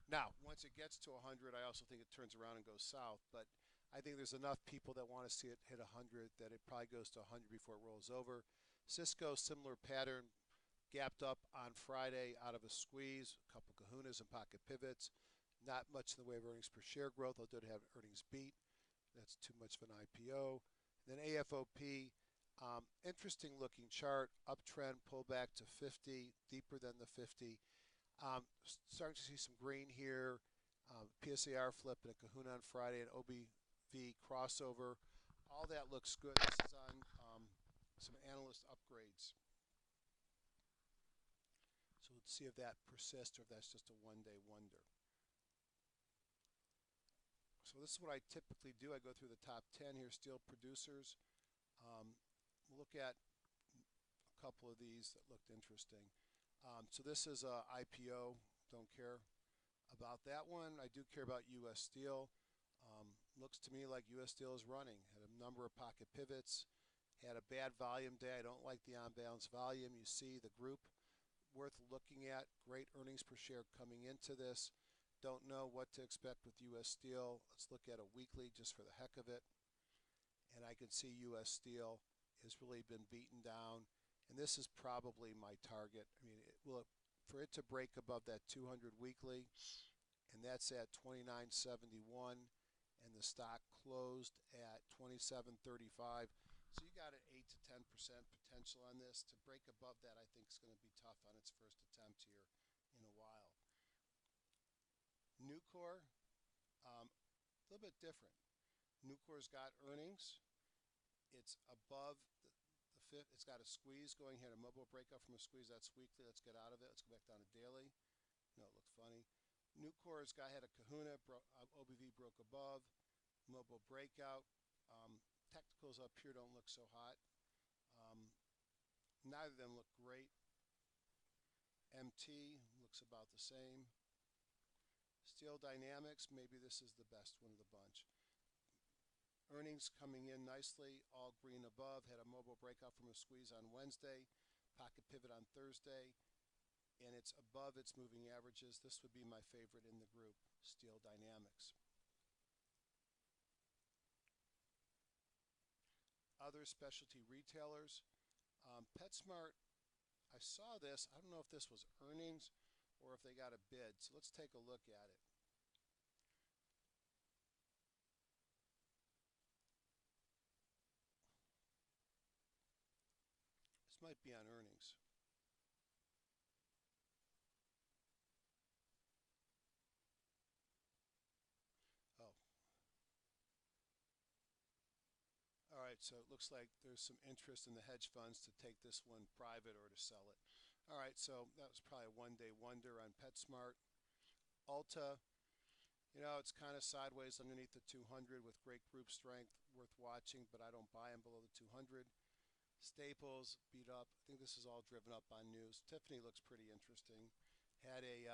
Now, once it gets to 100, I also think it turns around and goes south, but I think there's enough people that want to see it hit 100 that it probably goes to 100 before it rolls over. Cisco, similar pattern, gapped up on Friday out of a squeeze, a couple kahunas and pocket pivots. Not much in the way of earnings per share growth, although it had earnings beat. That's too much of an IPO. Then AFOP, interesting looking chart, uptrend, pullback to 50, deeper than the 50. Starting to see some green here. PSAR flip and a kahuna on Friday, and OBV crossover. All that looks good. This is on some analyst upgrades. So let's see if that persists or if that's just a one-day wonder. So this is what I typically do. I go through the top 10 here, steel producers. Look at a couple of these that looked interesting. So this is a IPO. Don't care about that one. I do care about U.S. Steel. Looks to me like U.S. Steel is running. Had a number of pocket pivots. Had a bad volume day. I don't like the on-balance volume. You see the group worth looking at. Great earnings per share coming into this. Don't know what to expect with U.S. Steel. Let's look at a weekly just for the heck of it. And I can see U.S. Steel has really been beaten down. And this is probably my target. I mean, for it to break above that 200 weekly, and that's at 29.71, and the stock closed at 27.35. So you got an 8 to 10% potential on this. To break above that, I think is going to be tough on its first attempt here in a while. Nucor, a little bit different. Nucor's got earnings. It's above the fifth. It's got a squeeze going here, a mobile breakout from a squeeze. That's weekly. Let's get out of it. Let's go back down to daily. No, it looked funny. Nucor's guy had a kahuna. OBV broke above. Mobile breakout. Technicals up here don't look so hot. Neither of them look great. MT looks about the same. Steel Dynamics, maybe this is the best one of the bunch. Earnings coming in nicely, all green above. Had a mobile breakout from a squeeze on Wednesday. Pocket pivot on Thursday. And it's above its moving averages. This would be my favorite in the group, Steel Dynamics. Other specialty retailers. Petsmart, I saw this. I don't know if this was earnings or if they got a bid. So let's take a look at it. This might be on earnings. Oh. All right, so it looks like there's some interest in the hedge funds to take this one private or to sell it. All right, so that was probably a one-day wonder on PetSmart. Ulta, you know, it's kind of sideways underneath the 200 with great group strength, worth watching, but I don't buy them below the 200. Staples beat up. I think this is all driven up on news. Tiffany looks pretty interesting. Had a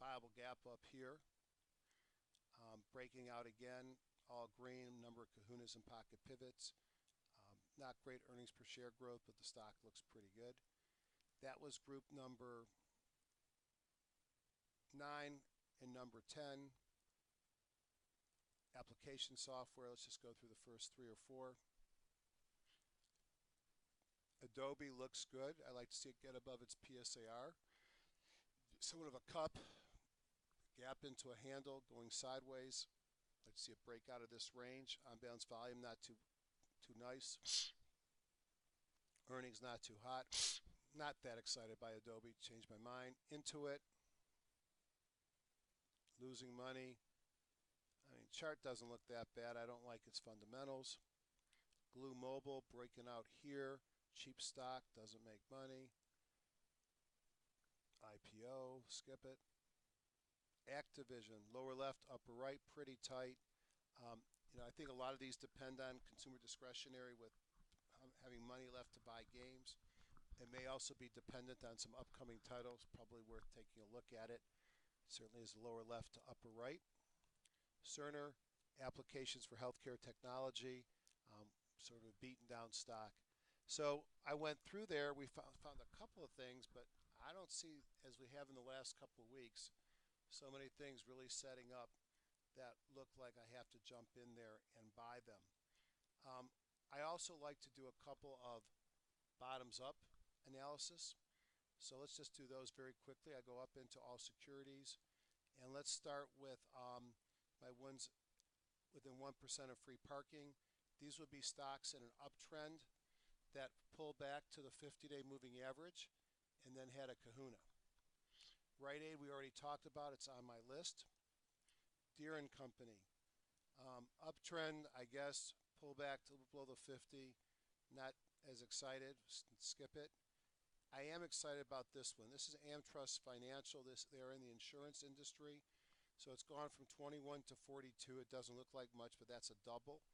viable gap up here, breaking out again, all green, number of kahunas and pocket pivots. Not great earnings per share growth, but the stock looks pretty good. That was group number 9 and number 10. Application software, let's just go through the first 3 or 4. Adobe looks good. I like to see it get above its PSAR. Somewhat of a cup, gap into a handle, going sideways. Let's see it break out of this range. On balance volume, not too nice. Earnings not too hot. Not that excited by Adobe. Changed my mind. Intuit, losing money. I mean, chart doesn't look that bad. I don't like its fundamentals. Glue Mobile breaking out here. Cheap stock, doesn't make money. IPO, skip it. Activision, lower left, upper right, pretty tight. You know, I think a lot of these depend on consumer discretionary with having money left to buy games. It may also be dependent on some upcoming titles, probably worth taking a look at it. Certainly is lower left to upper right. Cerner, applications for healthcare technology, sort of a beaten down stock. So I went through there. We found a couple of things, but I don't see, as we have in the last couple of weeks, so many things really setting up that look like I have to jump in there and buy them. I also like to do a couple of bottoms up analysis. So let's just do those very quickly. I go up into all securities, and let's start with my ones within 1% of free parking. These would be stocks in an uptrend that pull back to the 50-day moving average and then had a kahuna. Rite Aid we already talked about. It's on my list. Deere and Company. Uptrend, I guess, pull back to below the 50. Not as excited. Skip it. I am excited about this one. This is AmTrust Financial. They're in the insurance industry. So it's gone from 21 to 42. It doesn't look like much, but that's a double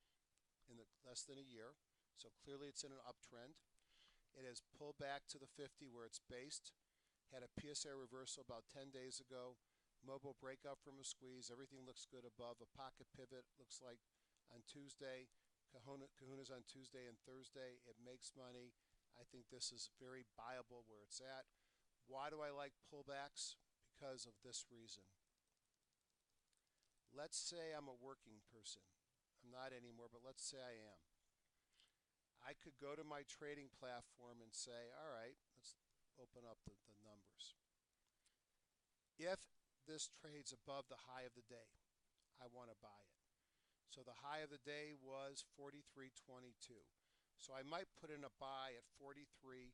in less than a year. So clearly it's in an uptrend. It has pulled back to the 50 where it's based. Had a PSA reversal about 10 days ago. Mobile breakout from a squeeze. Everything looks good above. A pocket pivot looks like on Tuesday. Kahuna's on Tuesday and Thursday. It makes money. I think this is very buyable where it's at. Why do I like pullbacks? Because of this reason. Let's say I'm a working person. I'm not anymore, but let's say I am. I could go to my trading platform and say, all right, let's open up the numbers. If this trades above the high of the day, I want to buy it. So the high of the day was 43.22. So I might put in a buy at 43.25,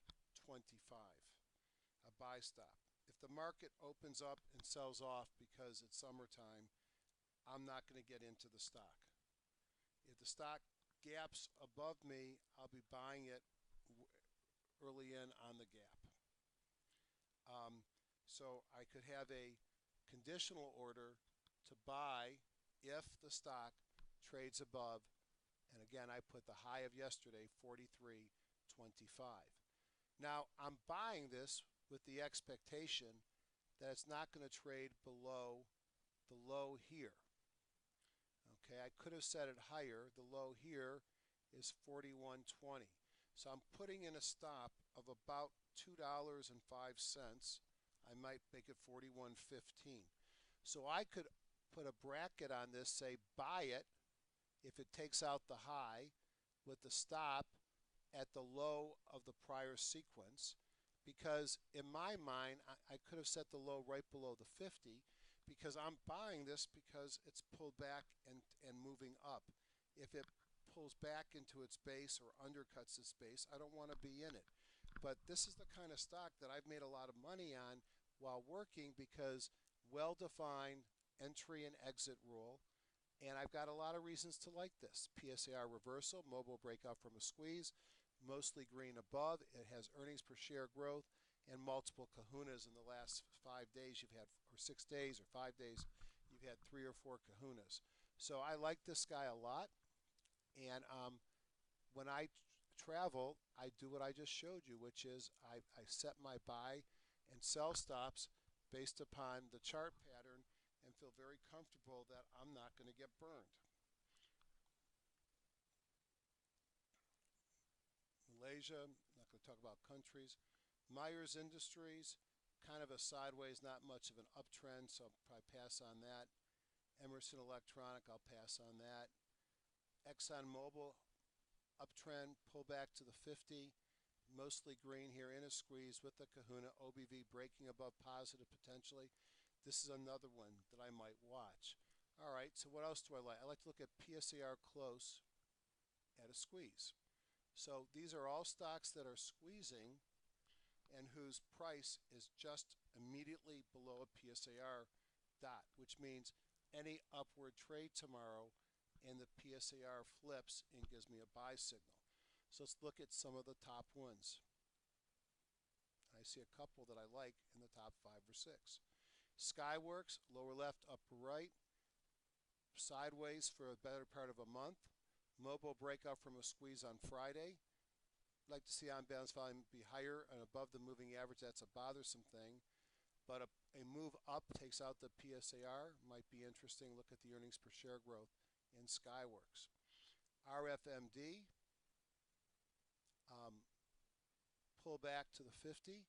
a buy stop. If the market opens up and sells off because it's summertime, I'm not going to get into the stock. If the stock gaps above me, I'll be buying it early in on the gap. So I could have a conditional order to buy if the stock trades above, and again I put the high of yesterday, 43.25. Now I'm buying this with the expectation that it's not going to trade below the low here. Okay, I could have set it higher. The low here is 41.20. So I'm putting in a stop of about $2.05. I might make it 41.15. So I could put a bracket on this, say buy it if it takes out the high with the stop at the low of the prior sequence, because in my mind I could have set the low right below the 50 because I'm buying this because it's pulled back and moving up. If it pulls back into its base or undercuts its base, I don't want to be in it. But this is the kind of stock that I've made a lot of money on while working because well-defined entry and exit rule, and I've got a lot of reasons to like this. PSAR reversal, mobile breakout from a squeeze, mostly green above. It has earnings per share growth and multiple kahunas in the last 5 days you've had, or 6 days or 5 days, you've had 3 or 4 kahunas. So I like this guy a lot, and when I travel, I do what I just showed you, which is I set my buy and sell stops based upon the chart pattern and feel very comfortable that I'm not going to get burned. Malaysia, I'm not going to talk about countries. Myers Industries, kind of a sideways, not much of an uptrend, so I'll probably pass on that. Emerson Electronic, I'll pass on that. ExxonMobil, uptrend, pull back to the 50, mostly green here in a squeeze with the kahuna. OBV breaking above positive potentially. This is another one that I might watch. All right, so what else do I like? I like to look at PSAR close at a squeeze. So these are all stocks that are squeezing and whose price is just immediately below a PSAR dot, which means any upward trade tomorrow and the PSAR flips and gives me a buy signal. So let's look at some of the top ones. I see a couple that I like in the top 5 or 6. Skyworks, lower left, upper right, sideways for a better part of a month. Mobile breakout from a squeeze on Friday. Like to see on-balance volume be higher and above the moving average. That's a bothersome thing. But a move up takes out the PSAR. Might be interesting. Look at the earnings per share growth in Skyworks. RFMD, pull back to the 50.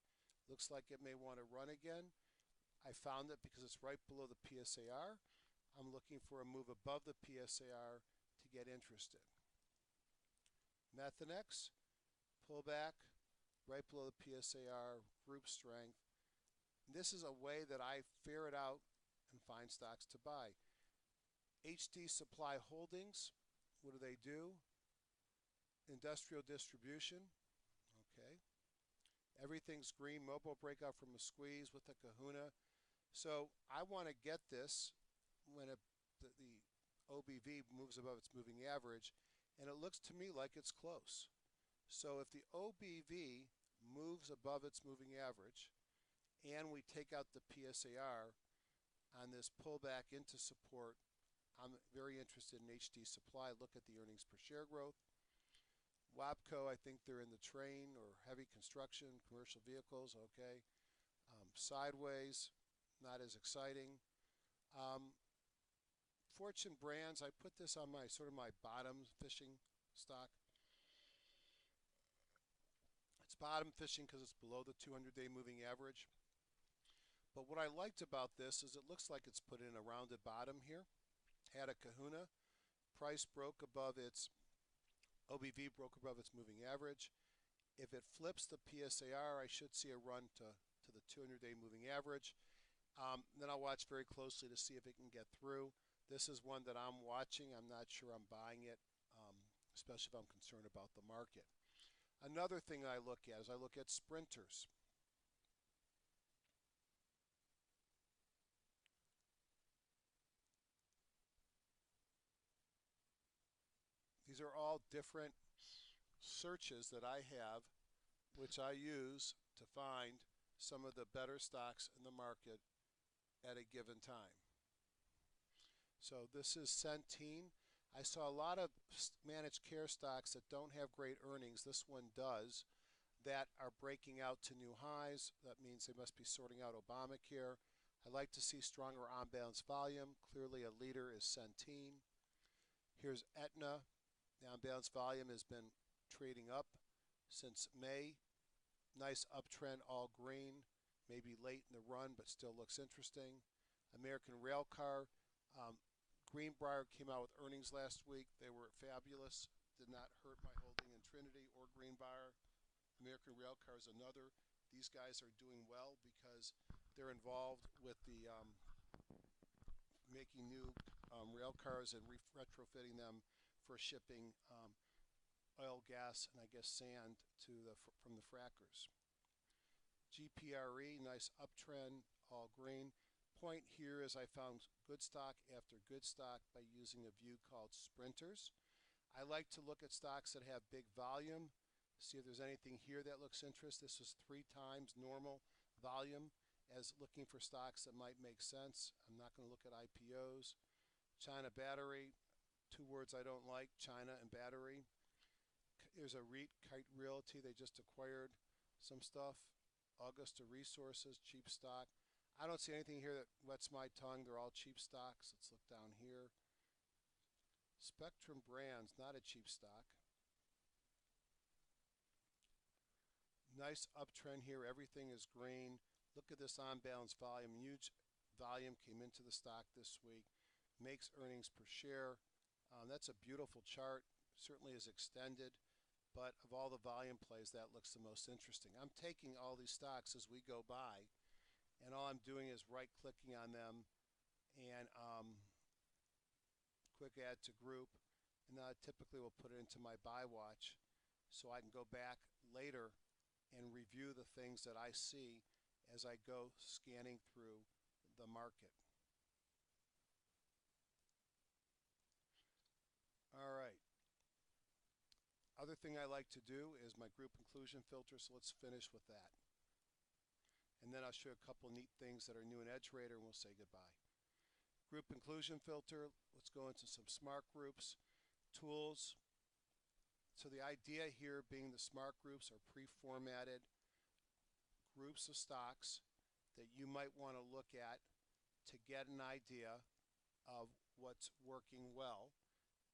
Looks like it may want to run again. I found it because it's right below the PSAR. I'm looking for a move above the PSAR to get interested. Methanex, pull back right below the PSAR, group strength. This is a way that I ferret out and find stocks to buy. HD Supply Holdings, what do? Industrial distribution, okay. Everything's green, mobile breakout from a squeeze with a kahuna. So I want to get this when the OBV moves above its moving average, and it looks to me like it's close. So if the OBV moves above its moving average and we take out the PSAR on this pullback into support, I'm very interested in HD Supply. Look at the earnings per share growth. WAPCO, I think they're in the train or heavy construction, commercial vehicles, okay. Sideways, not as exciting. Fortune Brands, I put this on my sort of my bottom fishing stock. It's bottom fishing because it's below the 200-day moving average. But what I liked about this is it looks like it's put in a rounded bottom here. Had a kahuna. Price broke above its, OBV broke above its moving average. If it flips the PSAR, I should see a run to the 200-day moving average. Then I'll watch very closely to see if it can get through. This is one that I'm watching. I'm not sure I'm buying it, especially if I'm concerned about the market. Another thing I look at is I look at sprinters. These are all different searches that I have, which I use to find some of the better stocks in the market at a given time. So this is Centene. I saw a lot of managed care stocks that don't have great earnings. This one does, that are breaking out to new highs. That means they must be sorting out Obamacare. I like to see stronger on-balance volume. Clearly a leader is Centene. Here's Aetna. The on-balance volume has been trading up since May. Nice uptrend, all green. Maybe late in the run, but still looks interesting. American Railcar. Greenbrier came out with earnings last week. They were fabulous. Did not hurt my holding in Trinity or Greenbrier. American Railcar is another. These guys are doing well because they're involved with the making new rail cars and retrofitting them for shipping oil, gas, and I guess sand to from the frackers. GPRE, nice uptrend, all green. Point here is I found good stock after good stock by using a view called sprinters. I like to look at stocks that have big volume, see if there's anything here that looks interesting. This is 3 times normal volume as looking for stocks that might make sense. I'm not going to look at IPOs. China Battery, 2 words I don't like, China and battery. There's a REIT, Kite Realty, they just acquired some stuff. Augusta Resources, cheap stock. I don't see anything here that wets my tongue. They're all cheap stocks. Let's look down here. Spectrum Brands, not a cheap stock. Nice uptrend here. Everything is green. Look at this on-balance volume. Huge volume came into the stock this week. Makes earnings per share. That's a beautiful chart. Certainly is extended. But of all the volume plays, that looks the most interesting. I'm taking all these stocks as we go by, and all I'm doing is right-clicking on them and quick add to group, and then I typically will put it into my buy watch so I can go back later and review the things that I see as I go scanning through the market. All right. Other thing I like to do is my group inclusion filter, so let's finish with that. And then I'll show you a couple neat things that are new in EdgeRater, and we'll say goodbye. Group inclusion filter, let's go into some smart groups. Tools. So the idea here being the smart groups are pre-formatted groups of stocks that you might want to look at to get an idea of what's working well.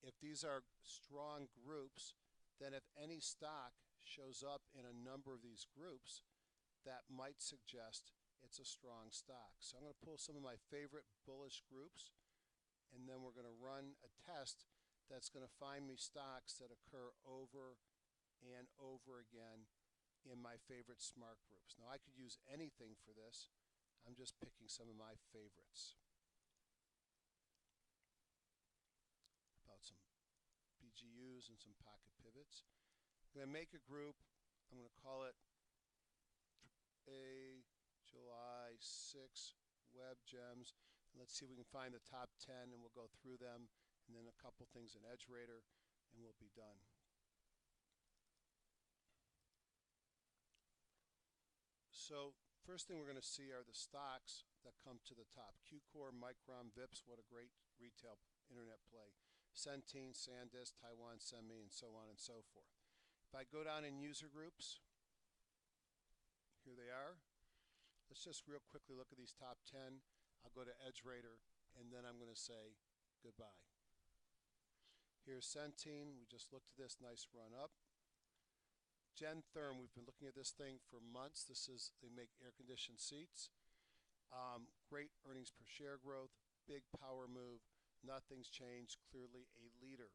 If these are strong groups, then if any stock shows up in a number of these groups, that might suggest it's a strong stock. So I'm going to pull some of my favorite bullish groups, and then we're going to run a test that's going to find me stocks that occur over and over again in my favorite smart groups. Now I could use anything for this. I'm just picking some of my favorites. About some BGUs and some pocket pivots. I'm going to make a group. I'm going to call it a July 6 web gems. Let's see if we can find the top 10, and we'll go through them, and then a couple things in Edge Raider, and we'll be done. So first thing we're going to see are the stocks that come to the top. Q-Core, Micron, Vips, what a great retail internet play. Centene, SanDisk, Taiwan Semi, and so on and so forth. If I go down in user groups, here they are. Let's just real quickly look at these top 10. I'll go to Edge Raider, and then I'm going to say goodbye. Here's Centene. We just looked at this nice run up. Gentherm, we've been looking at this thing for months. They make air-conditioned seats. Great earnings per share growth, big power move. Nothing's changed, clearly a leader.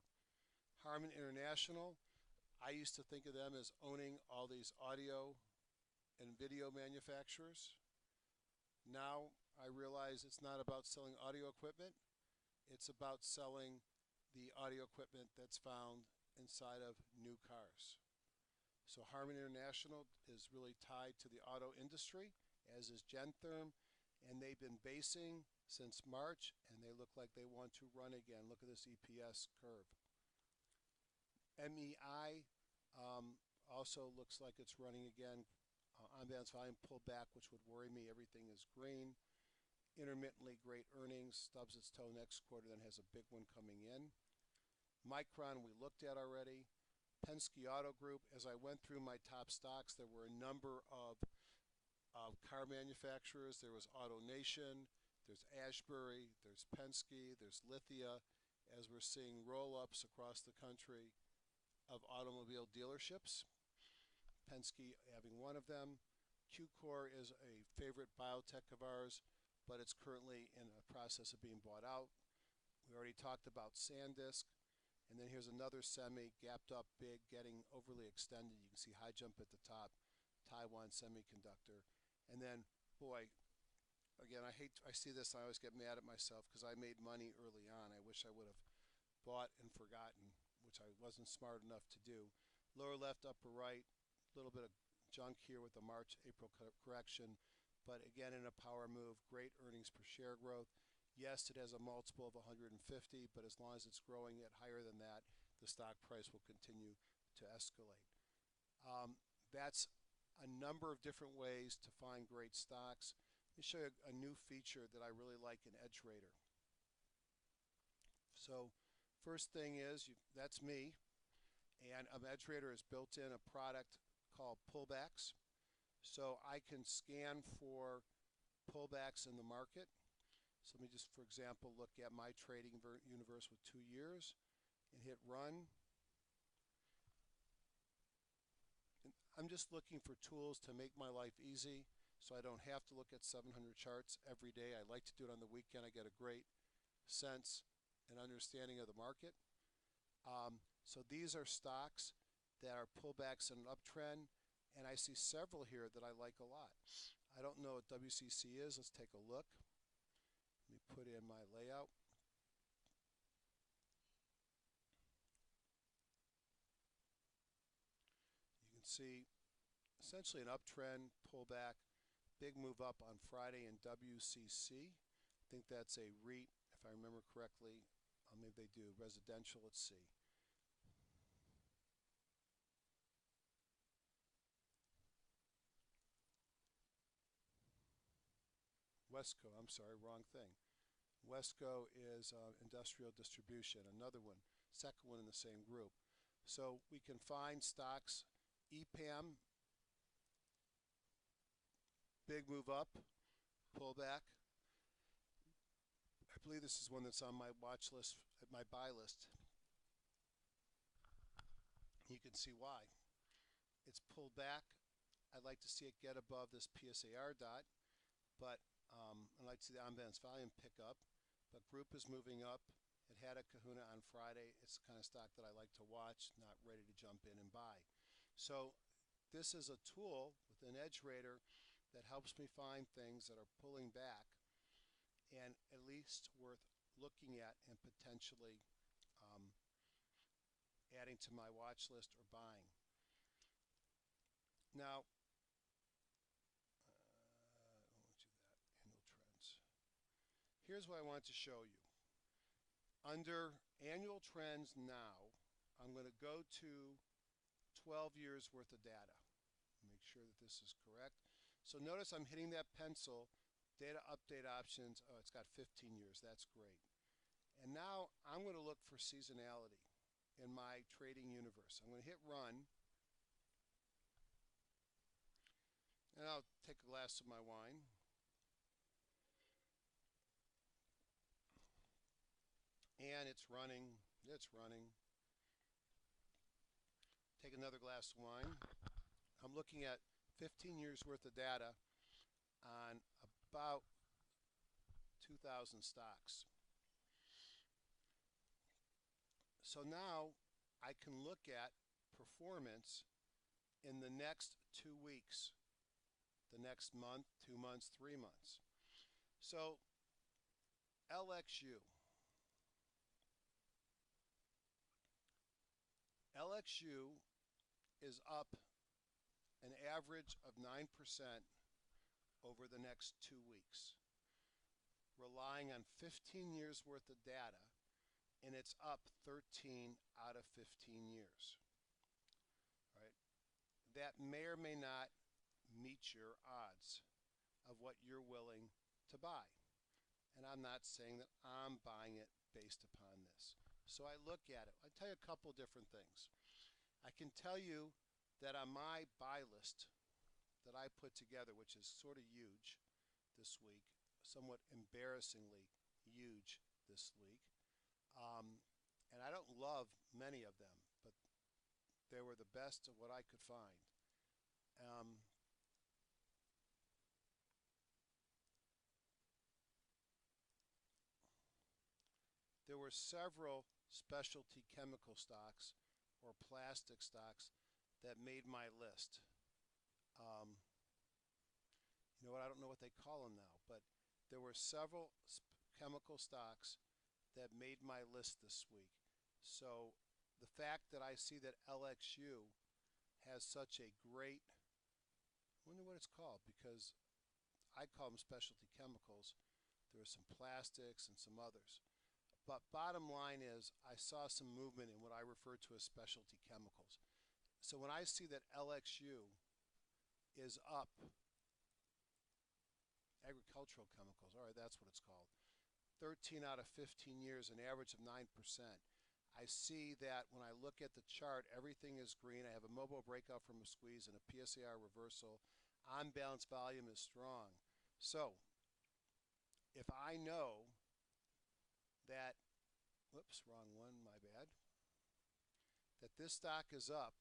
Harman International, I used to think of them as owning all these audio and video manufacturers. Now I realize it's not about selling audio equipment. It's about selling the audio equipment that's found inside of new cars. So Harman International is really tied to the auto industry, as is Gentherm, and they've been basing since March, and they look like they want to run again. Look at this EPS curve. MEI also looks like it's running again. On-balance volume pulled back, which would worry me. Everything is green. Intermittently great earnings. Stubs its toe next quarter, then has a big one coming in. Micron we looked at already. Penske Auto Group, as I went through my top stocks, there were a number of car manufacturers. There was AutoNation, there's Ashbury, there's Penske, there's Lithia, as we're seeing roll-ups across the country of automobile dealerships. Penske having one of them. Q-Core is a favorite biotech of ours, but it's currently in a process of being bought out. We already talked about SanDisk. And then here's another semi, gapped up big, getting overly extended. You can see high jump at the top, Taiwan Semiconductor. And then, boy, again, I see this, I always get mad at myself because I made money early on. I wish I would have bought and forgotten, which I wasn't smart enough to do. Lower left, upper right, a little bit of junk here with the March-April correction. But again, in a power move, great earnings per share growth. Yes, it has a multiple of 150, but as long as it's growing at higher than that, the stock price will continue to escalate. That's a number of different ways to find great stocks. Let me show you a new feature that I really like in Edge Raider. So first thing is, that's me, and Edge Raider has built in a product called pullbacks. So I can scan for pullbacks in the market. So let me just, for example, look at my trading universe with 2 years and hit run. And I'm just looking for tools to make my life easy so I don't have to look at 700 charts every day. I like to do it on the weekend. I get a great sense and understanding of the market. So these are stocks that are pullbacks in an uptrend, and I see several here that I like a lot. I don't know what WCC is. Let's take a look. Let me put in my layout. You can see essentially an uptrend, pullback, big move up on Friday in WCC. I think that's a REIT, if I remember correctly. Maybe they do residential. Let's see. Wesco, I'm sorry, wrong thing. Wesco is industrial distribution, another one, second one in the same group. So we can find stocks, EPAM, big move up, pullback. I believe this is one that's on my watch list, my buy list. You can see why. It's pulled back. I'd like to see it get above this PSAR dot, but I'd like to see the on-balance volume pick up. But group is moving up. It had a kahuna on Friday. It's the kind of stock that I like to watch, not ready to jump in and buy. So this is a tool within Edge Raider that helps me find things that are pulling back and at least worth looking at and potentially adding to my watch list or buying. Now, I won't do that. Annual trends. here's what I want to show you. Under annual trends now, I'm going to go to 12 years worth of data. Make sure that this is correct. So notice I'm hitting that pencil, data update options. Oh, it's got 15 years. That's great. And now I'm going to look for seasonality in my trading universe. I'm going to hit run. And I'll take a glass of my wine. And it's running. It's running. Take another glass of wine. I'm looking at 15 years worth of data on about 2,000 stocks. So now I can look at performance in the next 2 weeks, the next month, 2 months, 3 months. So LXU. LXU is up an average of 9% over the next 2 weeks, relying on 15 years worth of data, and it's up 13 out of 15 years. Right? That may or may not meet your odds of what you're willing to buy. And I'm not saying that I'm buying it based upon this. So I look at it. I'll tell you a couple different things. I can tell you that on my buy list that I put together, which is sort of huge this week, somewhat embarrassingly huge this week, and I don't love many of them, but they were the best of what I could find. There were several specialty chemical stocks or plastic stocks that made my list. You know what, I don't know what they call them now, but there were several chemical stocks that made my list this week. So the fact that I see that LXU has such a great, I wonder what it's called, because I call them specialty chemicals. There are some plastics and some others. But bottom line is I saw some movement in what I refer to as specialty chemicals. So when I see that LXU is up, agricultural chemicals, all right, that's what it's called, 13 out of 15 years, an average of 9%. I see that when I look at the chart, everything is green. I have a mobile breakout from a squeeze and a PSAR reversal. On balance volume is strong. So if I know that, whoops, wrong one, my bad, that this stock is up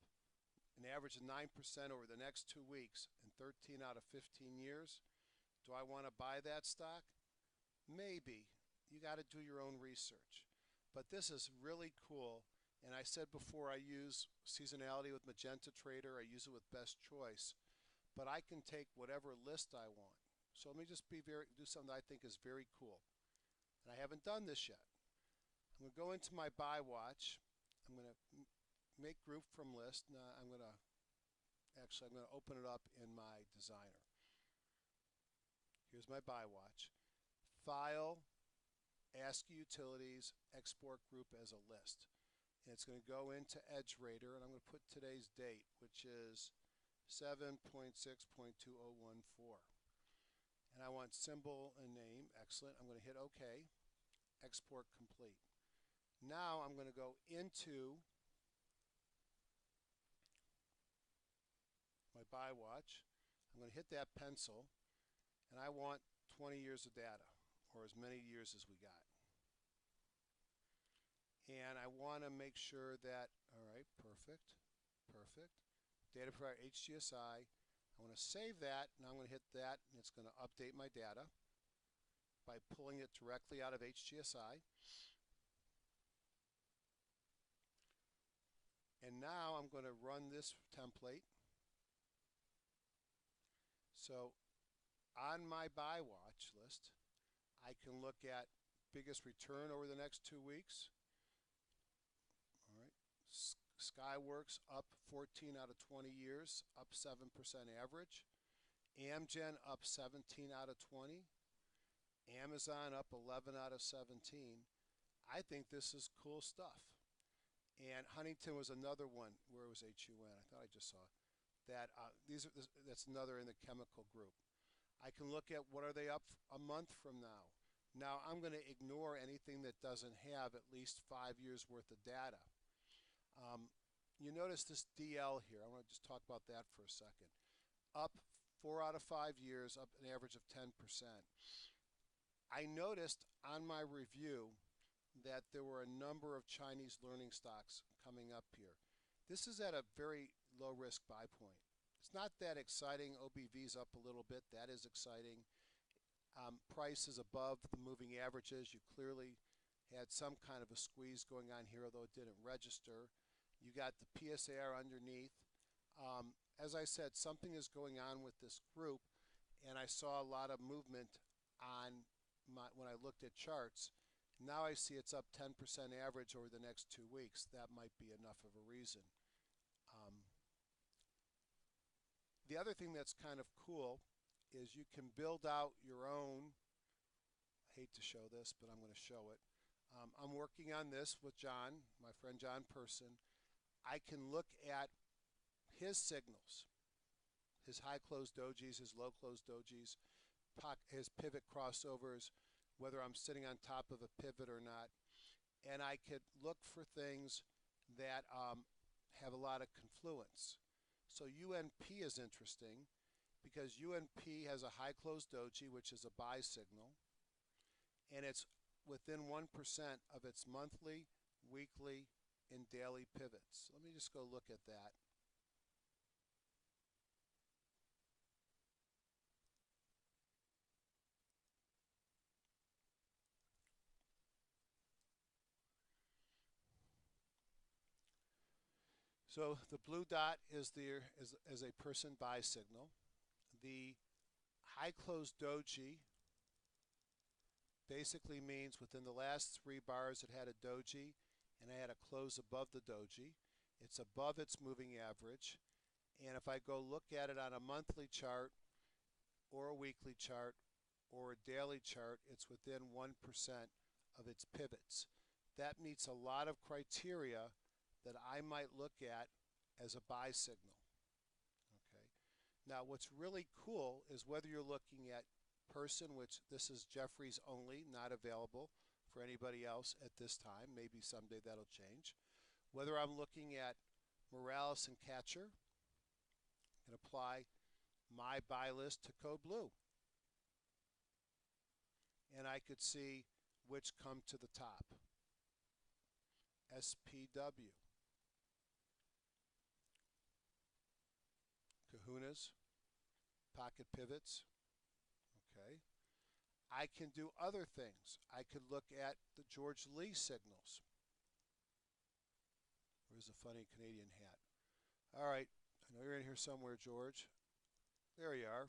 an average of 9% over the next 2 weeks and 13 out of 15 years, do I want to buy that stock? Maybe. You got to do your own research. But this is really cool. And I said before, I use seasonality with Magenta Trader. I use it with Best Choice. But I can take whatever list I want. So let me just do something that I think is very cool. And I haven't done this yet. I'm going to go into my buy watch. I'm going to make group from list. Now I'm going to open it up in my designer. Here's my buy watch. File, ASCII Utilities, export group as a list. And it's going to go into EdgeRater, and I'm going to put today's date, which is 7.6.2014. And I want symbol and name. Excellent. I'm going to hit OK. Export complete. Now I'm going to go into my buy watch. I'm going to hit that pencil, and I want 20 years of data, or as many years as we got. And I want to make sure that, all right, perfect. Data provider HGSI. I want to save that. Now I'm going to hit that, and it's going to update my data by pulling it directly out of HGSI. And now I'm going to run this template. So on my buy watch list, I can look at biggest return over the next 2 weeks. All right. Skyworks up 14 out of 20 years, up 7% average. Amgen up 17 out of 20. Amazon up 11 out of 17. I think this is cool stuff. And Huntington was another one where it was HUN. I thought I just saw that. That's another in the chemical group. I can look at what are they up a month from now. Now I'm going to ignore anything that doesn't have at least 5 years worth of data. You notice this DL here. I want to just talk about that for a second. Up 4 out of 5 years, up an average of 10%. I noticed on my review that there were a number of Chinese learning stocks coming up here. This is at a very low risk buy point. It's not that exciting. OBV's up a little bit. That is exciting. Price is above the moving averages. You clearly had some kind of a squeeze going on here, although it didn't register. You got the PSAR underneath. As I said, something is going on with this group, and I saw a lot of movement on when I looked at charts. Now I see it's up 10% average over the next 2 weeks. That might be enough of a reason. The other thing that's kind of cool is you can build out your own. I hate to show this, but I'm going to show it. I'm working on this with John, my friend John Person. I can look at his signals, his high closed dojis, his low closed dojis, his pivot crossovers, whether I'm sitting on top of a pivot or not. And I could look for things that have a lot of confluence. So UNP is interesting because UNP has a high closed doji, which is a buy signal, and it's within 1% of its monthly, weekly, and daily pivots. Let me just go look at that. So the blue dot is a person buy signal. The high closed doji basically means within the last 3 bars it had a doji and I had a close above the doji. It's above its moving average. And if I go look at it on a monthly chart or a weekly chart or a daily chart, it's within 1% of its pivots. That meets a lot of criteria that I might look at as a buy signal. Okay. Now what's really cool is whether you're looking at person, which this is Jeffries only, not available for anybody else at this time. Maybe someday that'll change. Whether I'm looking at Morales and Catcher, I can apply my buy list to code blue. And I could see which come to the top. SPW. Kahunas, pocket pivots. Okay. I can do other things. I could look at the George Lee signals. Where's the funny Canadian hat? All right, I know you're in here somewhere, George. There you are.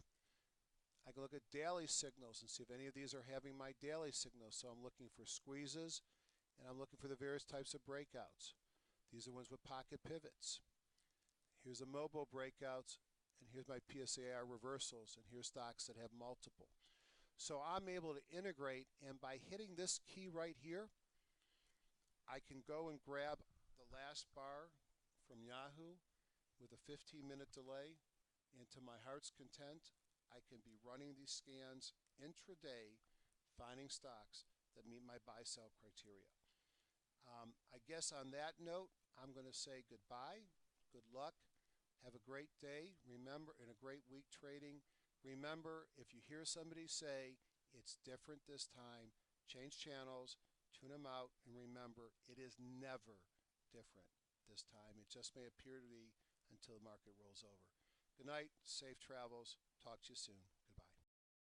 I can look at daily signals and see if any of these are having my daily signals. So I'm looking for squeezes, and I'm looking for the various types of breakouts. These are ones with pocket pivots. Here's the MOBO breakouts, and here's my PSAR reversals, and here's stocks that have multiple. So I'm able to integrate, and by hitting this key right here, I can go and grab the last bar from Yahoo with a 15-minute delay, and to my heart's content, I can be running these scans intraday, finding stocks that meet my buy-sell criteria. I guess on that note, I'm going to say goodbye, good luck, have a great day, remember, and a great week trading. Remember, if you hear somebody say, it's different this time, change channels, tune them out, and remember, it is never different this time. It just may appear to be until the market rolls over. Good night, safe travels, talk to you soon.